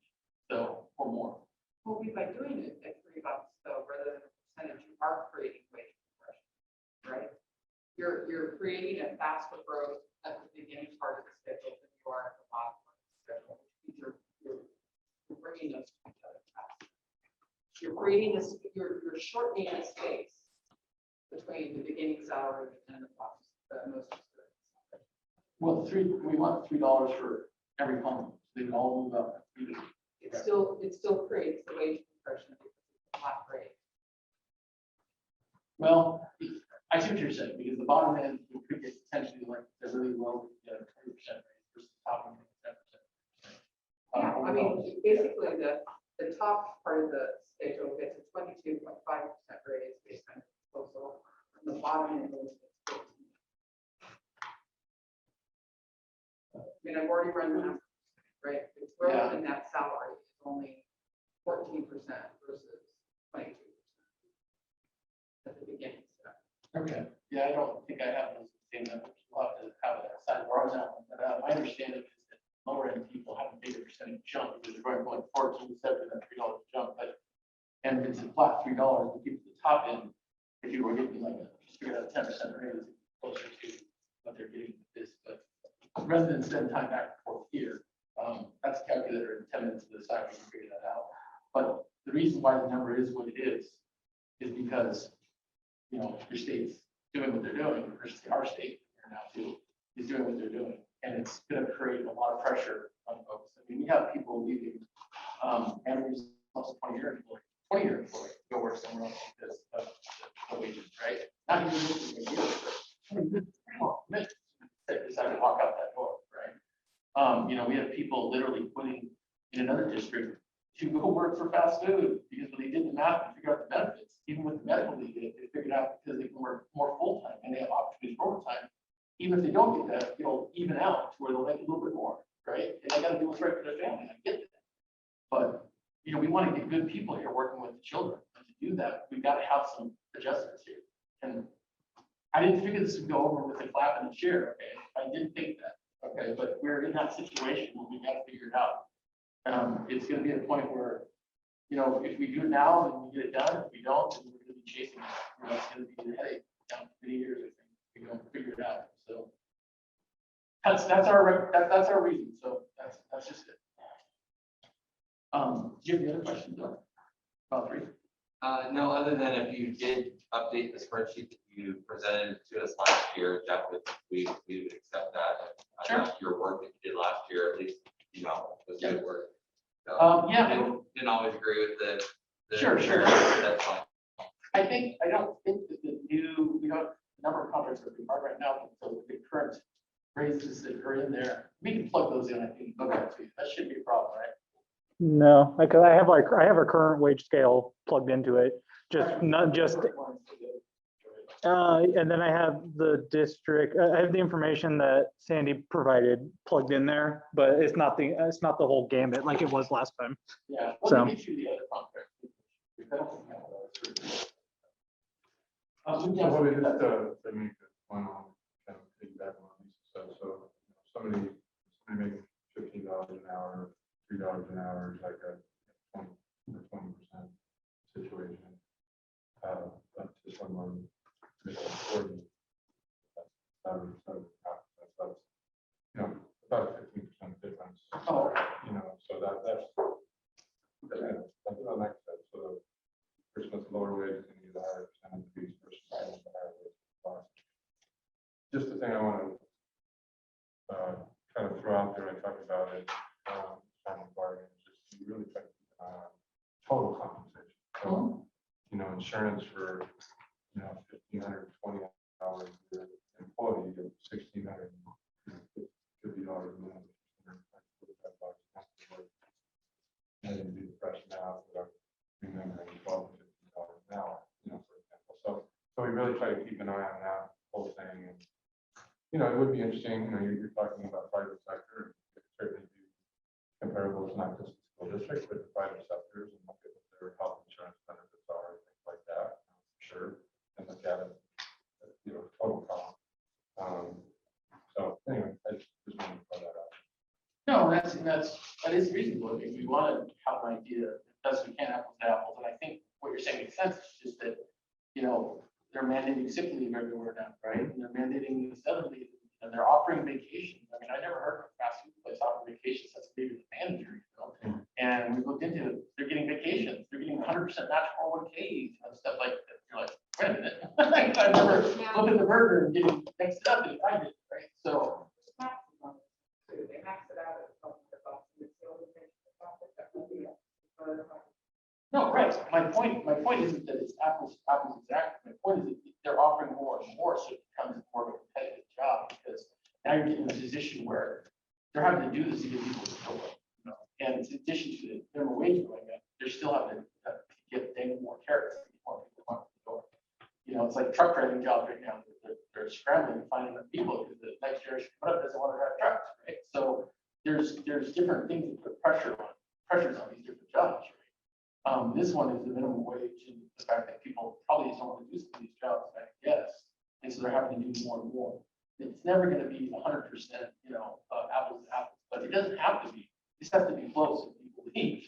So, or more. Well, we by doing it at $3 though, rather than a percentage, you are creating wage compression, right? You're creating a faster growth at the beginning part of the schedule than you are at the bottom part of the schedule. Which means you're bringing those to each other faster. You're creating this, you're shortening the space between the beginning salary and the most experienced. Well, we want $3 for every column. They can all move up. It still creates the wage compression because it's a flat rate. Well, I see what you're saying, because the bottom end could get potentially like a really low, 20% rate versus top end 10%. Yeah, I mean, basically, the top part of the schedule gets a 22.5% raise based on proposal, and the bottom end is 15. I mean, I've already run the numbers, right? The growth in that salary is only 14% versus 22% at the beginning. Okay, yeah, I don't think I have those same numbers. We'll have to have it outside where I was at. But my understanding is that lower end people have a bigger percentage jump because they're going from like 14 to 7 and $3 jump. But and if it's a flat $3, to keep the top end, if you were getting like just figure out a 10% raise closer to what they're getting with this. But rather than spend time back and forth here, that's a calculator in 10 minutes to the side, we can figure that out. But the reason why the number is what it is because, you know, your state's doing what they're doing, versus our state here now too, is doing what they're doing. And it's going to create a lot of pressure on folks. I mean, we have people leaving, Andrew's also 20-year employee, go work somewhere else because of the wages, right? Not even just a year, but they decide to walk out that door, right? You know, we have people literally quitting in another district to go work for fast food because when they did the math and figure out the benefits, even with the medical they did, they figured out because they can work more full-time and they have opportunities for overtime. Even if they don't get that, it'll even out to where they'll make a little bit more, right? And they got to do what's right for their family. I get that. But, you know, we want to get good people here working with the children. And to do that, we've got to have some adjustments here. And I didn't figure this would go over with a clap and a cheer, okay? I didn't think that, okay? But we're in that situation where we got to figure it out. It's going to be a point where, you know, if we do it now, then we get it done. If we don't, then we're going to be chasing it. You know, it's going to be a headache down many years, I think. We don't figure it out. So that's our reason. So that's just it. Do you have any other questions about three? No, other than if you did update the spreadsheet that you presented to us last year, Jeff, we would accept that. Sure. I thought your work that you did last year, at least, you know, was good work. So, Yeah. Didn't always agree with the. Sure. That's fine. I don't think that the new, you know, number of contracts that we are right now, so with the current raises that are in there, we can plug those in, I think. Okay, that shouldn't be a problem, right? No, because I have a current wage scale plugged into it, just not just, and then I have the district, I have the information that Sandy provided plugged in there, but it's not the whole gambit like it was last time. Yeah. So- Let me get you the other contract. So what it is, to make it one on, kind of piggyback on what Lisa said, so somebody making $15 an hour, $3 an hour is like a 20% situation. Up to someone middle employee. That's, about a 15% difference. Oh, So that's the next step, so the person with lower wage is gonna get a higher percentage of each person with the higher wage. Just the thing I want to kind of throw out there, I talked about it, final bargaining, is just you really try to keep an eye on total compensation. So, insurance for, 1,520 hours for an employee, $1,650 a month. And then do the fresh math, remembering $12 to $15 an hour, for example. So we really try to keep an eye on that whole thing. And, it would be interesting, you're talking about private sector, and certainly do comparables, not just the school district, but the private sectors, and look at what their health insurance benefits are, and things like that, sure, and look at it, total cost. So anyway, I just wanted to throw that out. no, that is reasonable. I mean, we want to have an idea, as best we can, apples to apples. And I think what you're saying makes sense. It's just that, they're mandating sick leave everywhere now, right? And they're mandating this other leave, and they're offering vacations. I mean, I never heard of a fast food place offering vacations. That's maybe the manager, And we looked into it. They're getting vacations. They're getting 100% match 401ks and stuff like that. You're like, wait a minute. I never looked at the burger and getting mixed up and I did, right? So. They max it out at the cost, and it's the only thing that will be up. No, right. My point isn't that it's apples exactly. My point is that they're offering more and more, so it becomes more of a competitive job because now you're getting in a position where they're having to do this to get people to go. And in addition to the minimum wage going up, they're still having to get dang more carrots to get more people on the door. It's like truck driving jobs right now. They're scrambling to find enough people because the next generation coming up doesn't want to drive trucks, right? So there's different things that put pressures on these different jobs, right? This one is the minimum wage and the fact that people probably just don't want to do some of these jobs, I guess. And so they're having to do more and more. It's never going to be 100%, apples to apples, but it doesn't have to be. It just has to be close if people leave.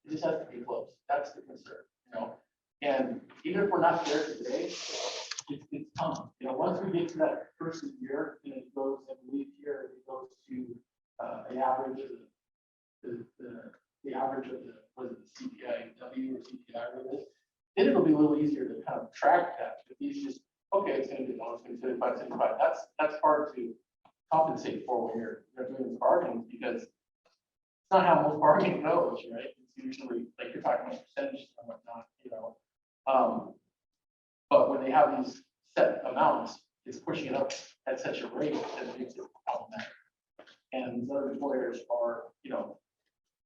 It just has to be close. That's the concern, And even if we're not there today, it's coming. Once we get to that first year, it goes, I believe here, it goes to the average of the average of the, was it the CPI-W or CPI rate, then it'll be a little easier to kind of track that. If these just, okay, it's going to be, it's going to be 75. That's hard to compensate for when you're doing this bargaining because it's not how most bargaining goes, right? It's usually like you're talking about percentages and whatnot, But when they have these set amounts, it's pushing it up at such a rate that it makes it problematic. And these other employers are,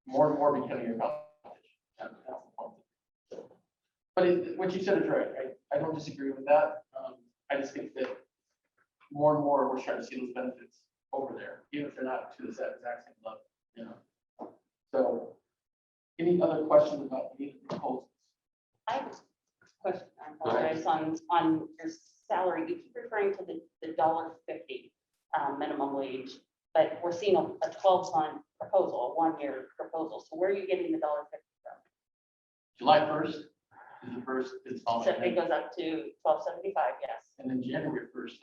more and more becoming your competition. That's the point. But what you said is right. I don't disagree with that. I just think that more and more we're starting to see those benefits over there, even if they're not to the exact same level. So, any other questions about any of the proposals? I have a question, I apologize, on your salary, you keep referring to the $1.50 minimum wage, but we're seeing a 12-month proposal, a 1-year proposal. So where are you getting the $1.50 from? July 1st is the first So installment. it goes up to $12.75, yes. And then January 1st is.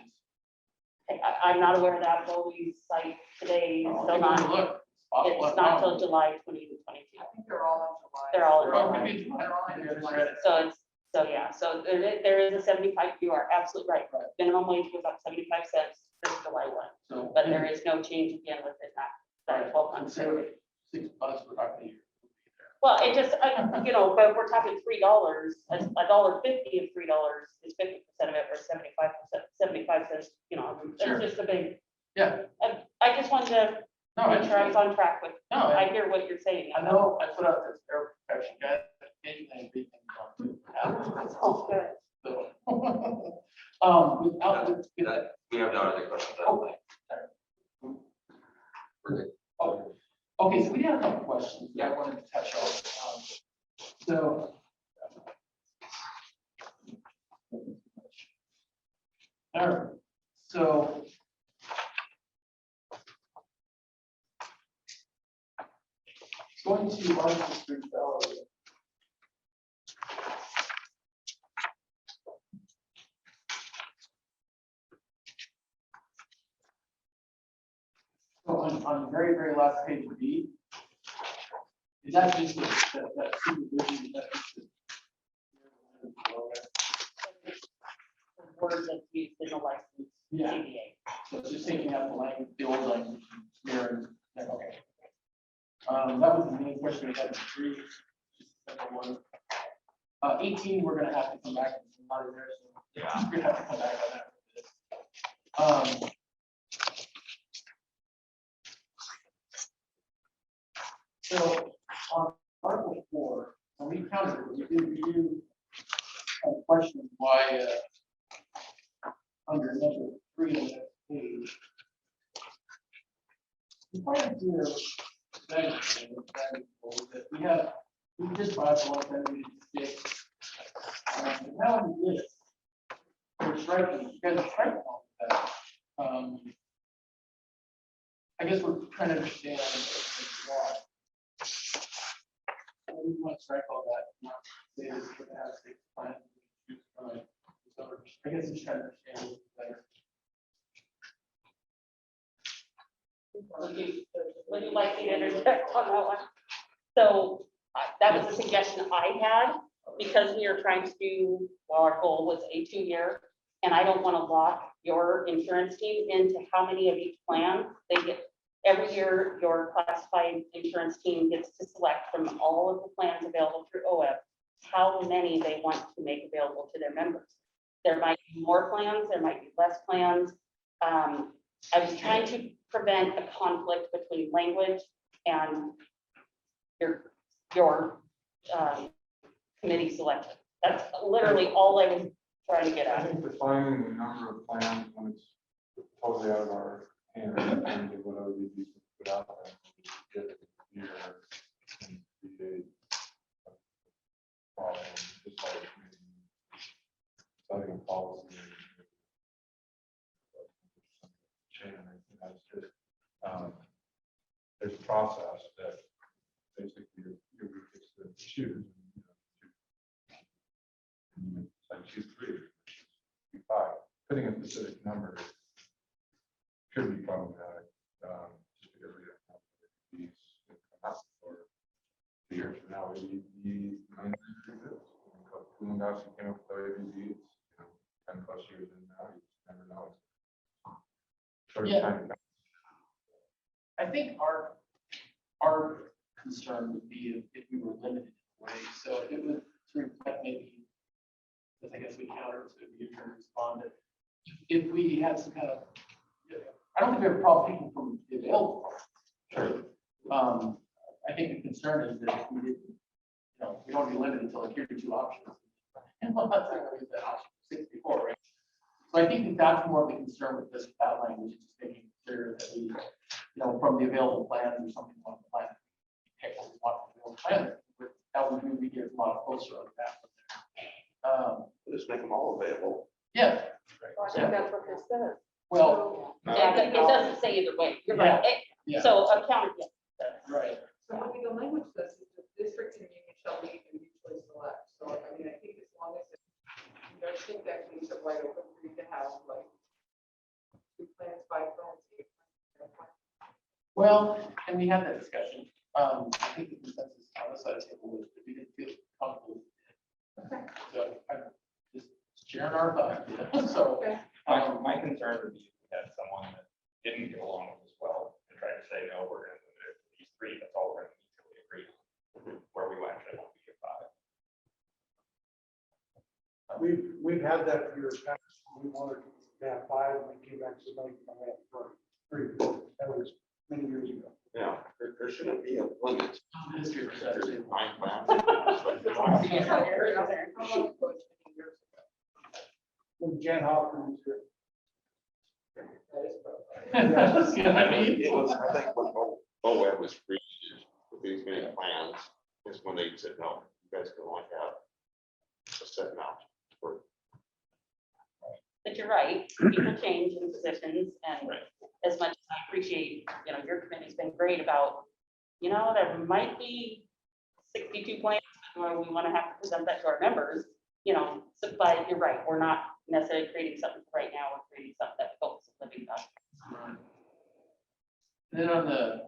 Okay, I'm not aware of that, though we cite today, Oh, still take a not, look. it's not till July 2022. I think they're all in July. They're all in Oh, July. maybe July. They're all in Maybe I just July. read it. So there is a 75, you are absolutely right. Minimum wage was up 75 cents this July 1, So, but there is no change again within that 12 months. Consider $6 we're talking a year. Well, it just, you know, but we're talking $3, $1.50 of $3 is 50% of it, or 75 cents, you know, Sure. it's just a big. Yeah. I just wanted to No, I make sure I was on track with, No, I hear what you're saying. I know, I put out this air protection guy, occasionally big things on too. Oh, good. So, without, with- We have no other questions. okay. We're good. Oh, okay, so we had a couple questions that I wanted to touch on. So. All right, so. Going to Article 3 salary. So on the very, very last page of B, is that just that supervision? That just the- The word that's used in the license, Yeah. CBA. So it's just taking out the language, the old language, mirroring, yeah, okay. That was the main question we had in 3, just a simple one. 18, we're gonna have to come back, it's not in there, so Yeah. we're gonna have to come back on that. So on Article 4, when we counted it, we did review a question why, under number 3 on that page. The point here, that we just bought the one that we did 6. And now we did. We're striking, you guys are striking all of that. I guess we're trying to understand why. We want to strike all that, not say that we're gonna have 6 plans. So I guess just trying to understand a little better. Would you like me to interject on that one? So that was a suggestion I had, because we are trying to do, well, our goal was a 2-year. And I don't want to lock your insurance team into how many of each plan they get. Every year, your classified insurance team gets to select from all of the plans available through OEB, how many they want to make available to their members. There might be more plans, there might be less plans. I was trying to prevent a conflict between language and your committee selection. That's literally all I was trying to get I at. think defining the number of plans when it's totally out of our hands, in terms of what ODB put out there. Get it here and create a problem, just like setting a policy. Chain, I think that's just, there's a process that basically you fix the issues. Like choose 3, 5, putting a specific number could be problematic. Just because we don't have these come up for 2 years from now, ABD might not do this. Kulingoski came up with ABD, it's 10+ years in now, you just never know. Short Yeah. time. I think our concern would be if we were limited in a way, so if it was to reflect maybe, I guess we counter to be able to respond. If we had some kind of, I don't think we have a problem taking from the available. Sure. I think the concern is that if we didn't, we don't be limited to like, here are 2 options. And I'm not saying we that option 64, right? So I think that's more of the concern with this, that language, is just making clear that we, from the available plans or something on the plan, pick what we want from the available plan. That would mean we get a lot closer on that. Just make them all available. Yeah, Well, I think that's what this says. well, It doesn't say either way, you're right. yeah, So account, right. So I think the language says that the district and union shall meet and mutually select. So I mean, I think as long as you don't think that leaves it wide open for you to have like 2 plans, 5 plans, 8 plans. Well, and we had that discussion. I think the consensus on the side of the table was that we didn't feel comfortable. So I'm just sharing our thoughts. So, My concern would be if we had someone that didn't get along with us well and tried to say, no, we're going to limit it to these 3, that's all we're going to mutually agree on. Where we We've had that for years past. We wanted to have 5, and we came back to like, I have 3. That was many years ago. Yeah, there shouldn't be a limit. History of There's perception. time bound. When Jan Hopkins, See what I mean? It was, I think when OWEB was created, with these many plans, is when they said, no, you guys can only have a set amount. for-" But you're right, people change in positions, and Right. as much as I appreciate, your committee's been great about, there might be 62 plans where we want to have to present that to our members, but you're right, we're not necessarily creating something right now, we're creating something that folks are living on. And then on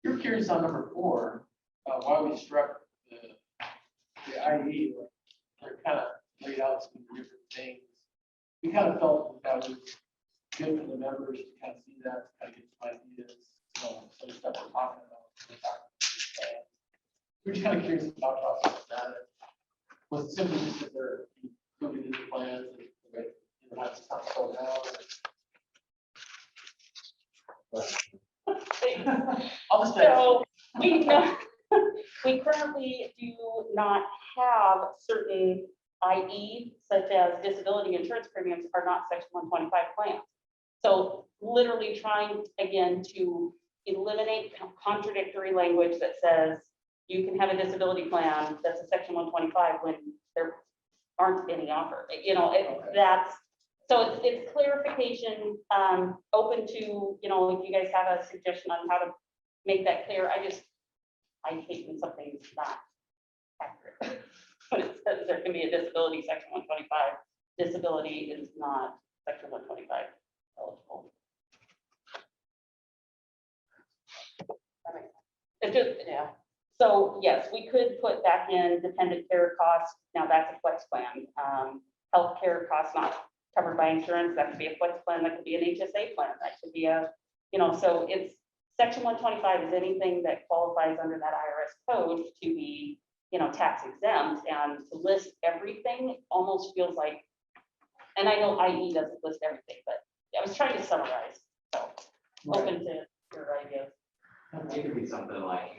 you're curious on number 4, why we struck the IE, they're kind of laid out some different things. We kind of felt that was good for the members to kind of see that, kind of get some ideas, some of the stuff we're talking about. We're just kind of curious about process of that. Was it simply just that they're included in the plans and the way, have to stop slow down? I'll just say. So we currently do not have certain, IE, such as disability insurance premiums are not section 125 plans. So literally trying again to eliminate contradictory language that says you can have a disability plan that's a section 125 when there aren't any offered. That's, so it's clarification, open to, if you guys have a suggestion on how to make that clear. I hate when something's not accurate. When it says there can be a disability, section 125, disability is not section 125 eligible. It's just, yeah. So yes, we could put back in dependent care costs. Now that's a flex plan. Healthcare costs not covered by insurance, that could be a flex plan, that could be an HSA plan, that could be a, so it's section 125 is anything that qualifies under that IRS code to be, tax exempt, and to list everything almost feels like, and I know IE doesn't list everything, but I was trying to summarize, so open to your ideas. It could be something like,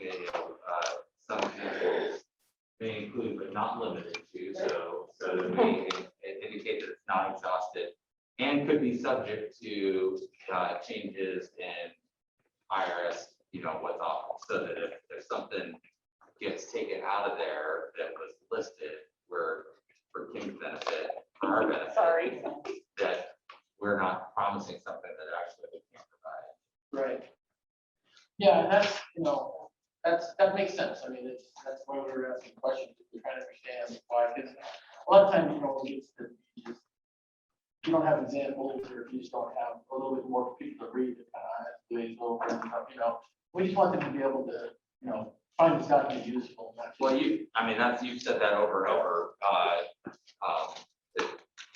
some examples may include but not limited to, so that we indicate that it's not exhausted and could be subject to changes in IRS, what's off, so that if something gets taken out of there that was listed, for Kim's benefit, for our benefit. Sorry. That we're not promising something that actually we can't provide. Right. Yeah, and that's, that makes sense. I mean, that's why we were asking questions, we're trying to understand why, because a lot of times, you don't have examples, or if you just don't have a little bit more for people to read, it kind of glaze over and stuff, we just want them to be able to, find this document useful. Not just- Well, you've said that over and over, that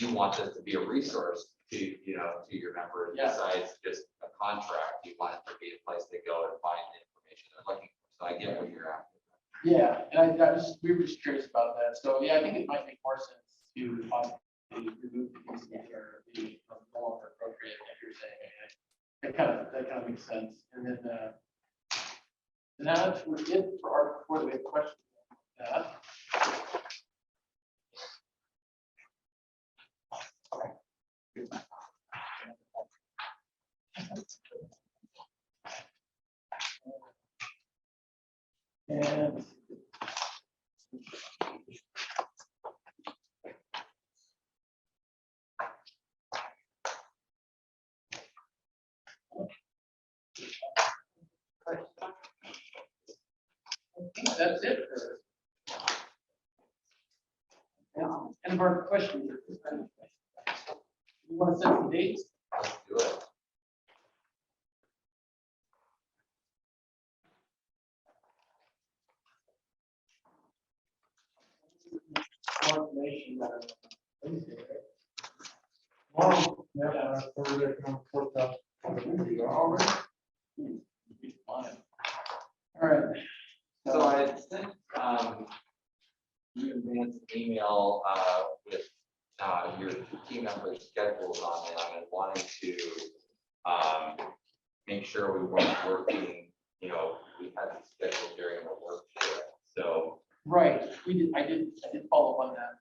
you want this to be a resource to your members, Yeah. besides just a contract. You want it to be a place to go and find the information they're looking for. So I get what you're after. Yeah, and we were just curious about that. So, yeah, I think it might make more sense to possibly remove the piece or the no longer appropriate, if you're saying. That kind of makes sense. And then, now we're good for our, before we have questions. And I think that's it for. End of our questions. You want to set some dates? Let's do it. More information. Wednesday, Tomorrow, yeah, Thursday, come fourth up. right? All right. All right. So I sent, you advanced email with your team members' schedules on them and wanting to make sure we weren't working, we had the schedule during the work shift. So, Right, I did follow up on that.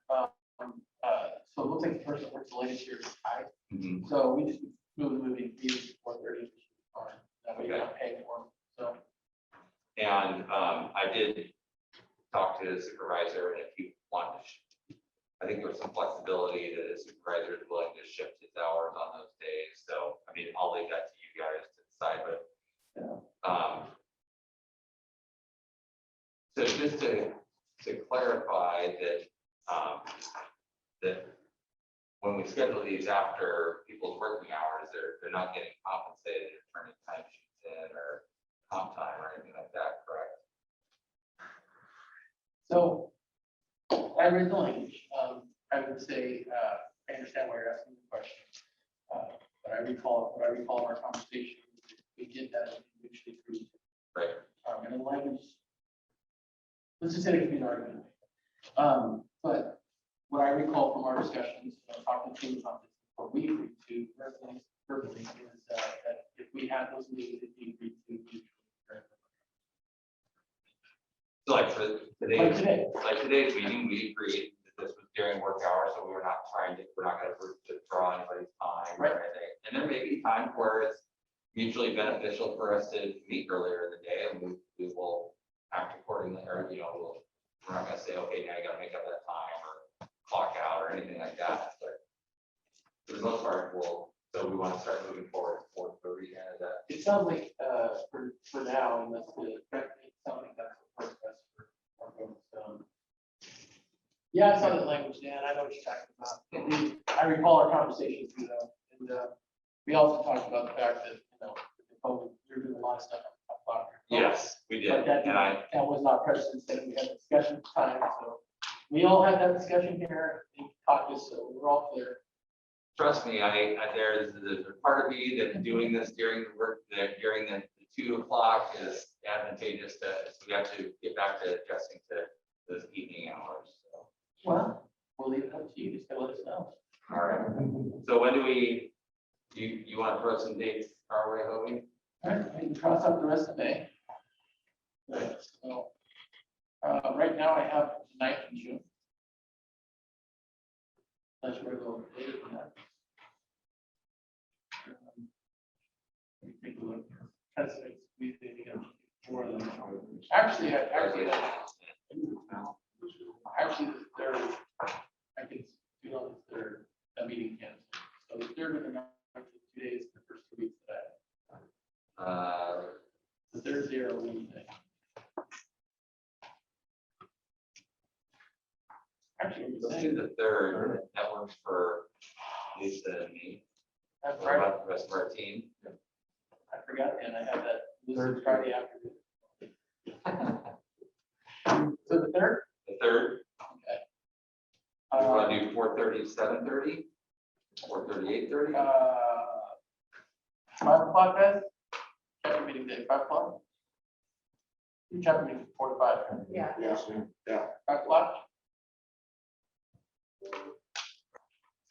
So it looks like the person that works the latest here is I. mhm, So we just moved the movie to 4:30. That way you're not paying for them, so. and I did talk to the supervisor, and if you want to, I think there was some flexibility that the supervisor is willing to shift his hours on those days. So, I mean, I'll leave that to you guys to decide, but so just to clarify that, that when we schedule these after people's working hours, they're not getting compensated for turning time sheets in or comp time or anything like that, correct? So I read the language. I would say, I understand why you're asking the question. But I recall our conversation, we did that mutually agreed. Right. And the language, let's just say it could be an argument. But what I recall from our discussions, talking to teams on this, what we agreed to verbally is that if we had those meetings, that we agreed to mutually. So like for Like today's, today. like today's meeting, we agreed that this was during work hours, so we're not gonna withdraw anybody's time or Right. anything. And there may be times where it's mutually beneficial for us to meet earlier in the day, and we will act accordingly, or, we're not gonna say, okay, now you gotta make up that time or clock out or anything like that, but for the most part, so we want to start moving forward for the weekend of that. It sounds like, for now, and that's the, it sounds like that's the first best for our folks. Yeah, I saw that language, Dan, I know what you're talking about. And I recall our conversations, and we also talked about the fact that, you're doing a lot of stuff on the clock. Yes, we did, But that, and that was not precedent, that we had a discussion time, so we all had that discussion here, in caucus, so we're all clear. trust me, there's a part of me that doing this during the work, during the 2 o'clock is advantageous to, so we have to get back to adjusting to those evening hours. So. Well, we'll leave it up to you, just gotta let us know. All right, so when do you want to throw some dates our way, Hobie? All right, we can cross out the rest of May. Right, so, right now I have 9th in June. That's where we'll later than that. Let me take a look. That's like, we think, more than, actually, the third, I think, the third, that meeting canceled. So the third and the 9th, 2 days, the first 2 weeks that. The Thursday or Wednesday. Actually, Let's do the 3rd. That works for Lisa and me. that's What Friday. about the rest of our team? I forgot, and I had that this Friday afternoon. So the third? The 3rd, Okay. you want to do 4:30 to 7:30? 4:30, 8:30? 5 o'clock, guys? Chapter meeting day, 5 o'clock? Your chapter meeting 4 to 5. Yeah. Yeah. 5 o'clock?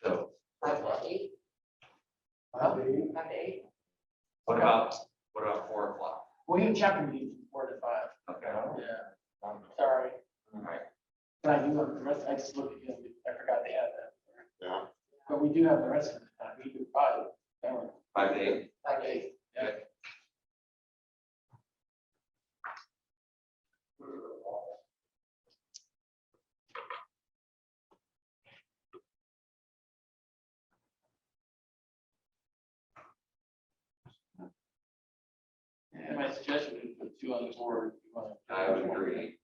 So 5 to 8, Huh? 5 to 8. what about 4 o'clock? We have chapter meetings from 4 to 5. Okay, Yeah. Sorry. all right. But I do have the rest, I just looked again, I forgot they had that. Yeah. But we do have the rest of the time, we do 5. 5 to 8. 5 to 8, yeah. And my suggestion is put 2 on the board. If you want to. I would agree.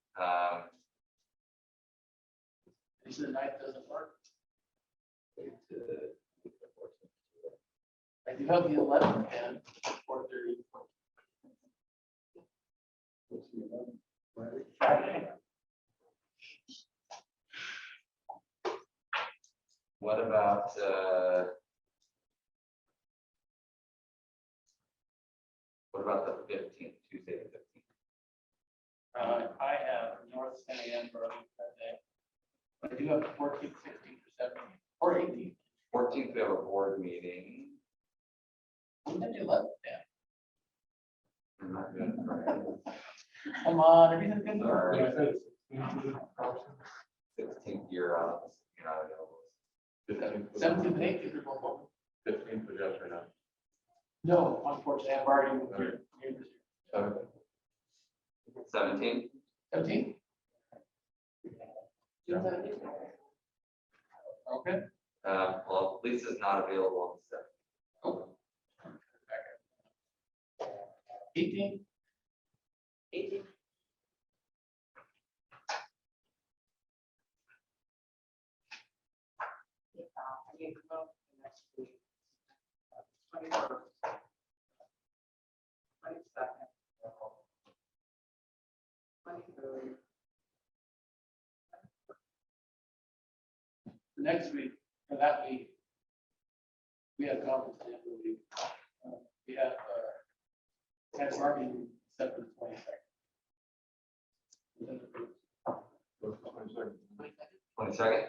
You said the 9th doesn't work. I do have the 11th and 4:30. Friday. What about, the 15th, Tuesday the 15th? I have North San Andreas that day. I do have 14th, 16th, or 17th, or 18th. 14th, we have a board meeting. We can do 11th, yeah. I'm not doing it Friday. Come on, everything's good. Sorry. Yeah, I said it's 16th, you're out. You're not available. 17th and 18th are both open. 15th was yes or no? No, unfortunately, I've already moved here. 17th? 17th? Okay. Well, Lisa's not available on the 18th? 18. Next week, or that week, we have conference the end of the week. We have, kind of marketing set for the 22nd. 22nd?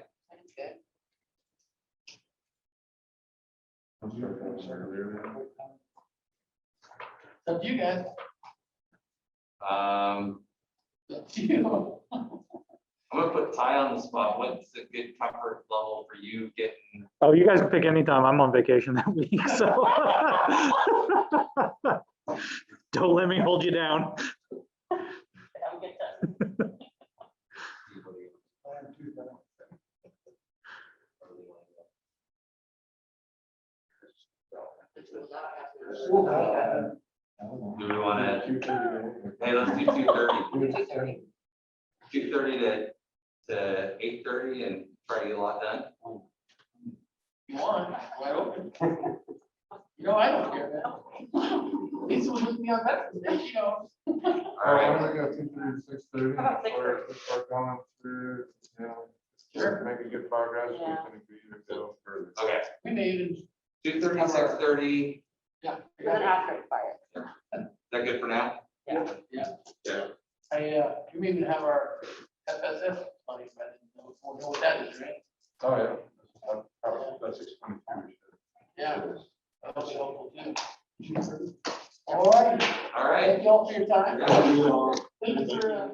I'm sure that was earlier. It's up to you guys. It's up to you. I'm gonna put Ty on the spot. What's a good comfort level for you getting? Oh, you guys can pick any time. I'm on vacation that week, so. Don't let me hold you down. That'll get done. Do we wanna, hey, let's do 2:30. 2:30 to 8:30 and try to get a lot done. You want, wide open. You know, I don't care, man. Lisa was with me on Veterans Day, she knows. All All right. right, we got 2:30, 6:30, How about 6:30? or start going through, you know, Sure. making good progress, we Yeah. can either go further. Okay, We may even, 2:30, 6:30. yeah. Then after fire. Is that good for now? Yeah. We may even have our FSS money, but we'll know what that is, right? Oh, yeah. That's 6:22. Yeah. That'll be helpful too. All right. All right. Thank you all for your time. Yeah. Thank you for,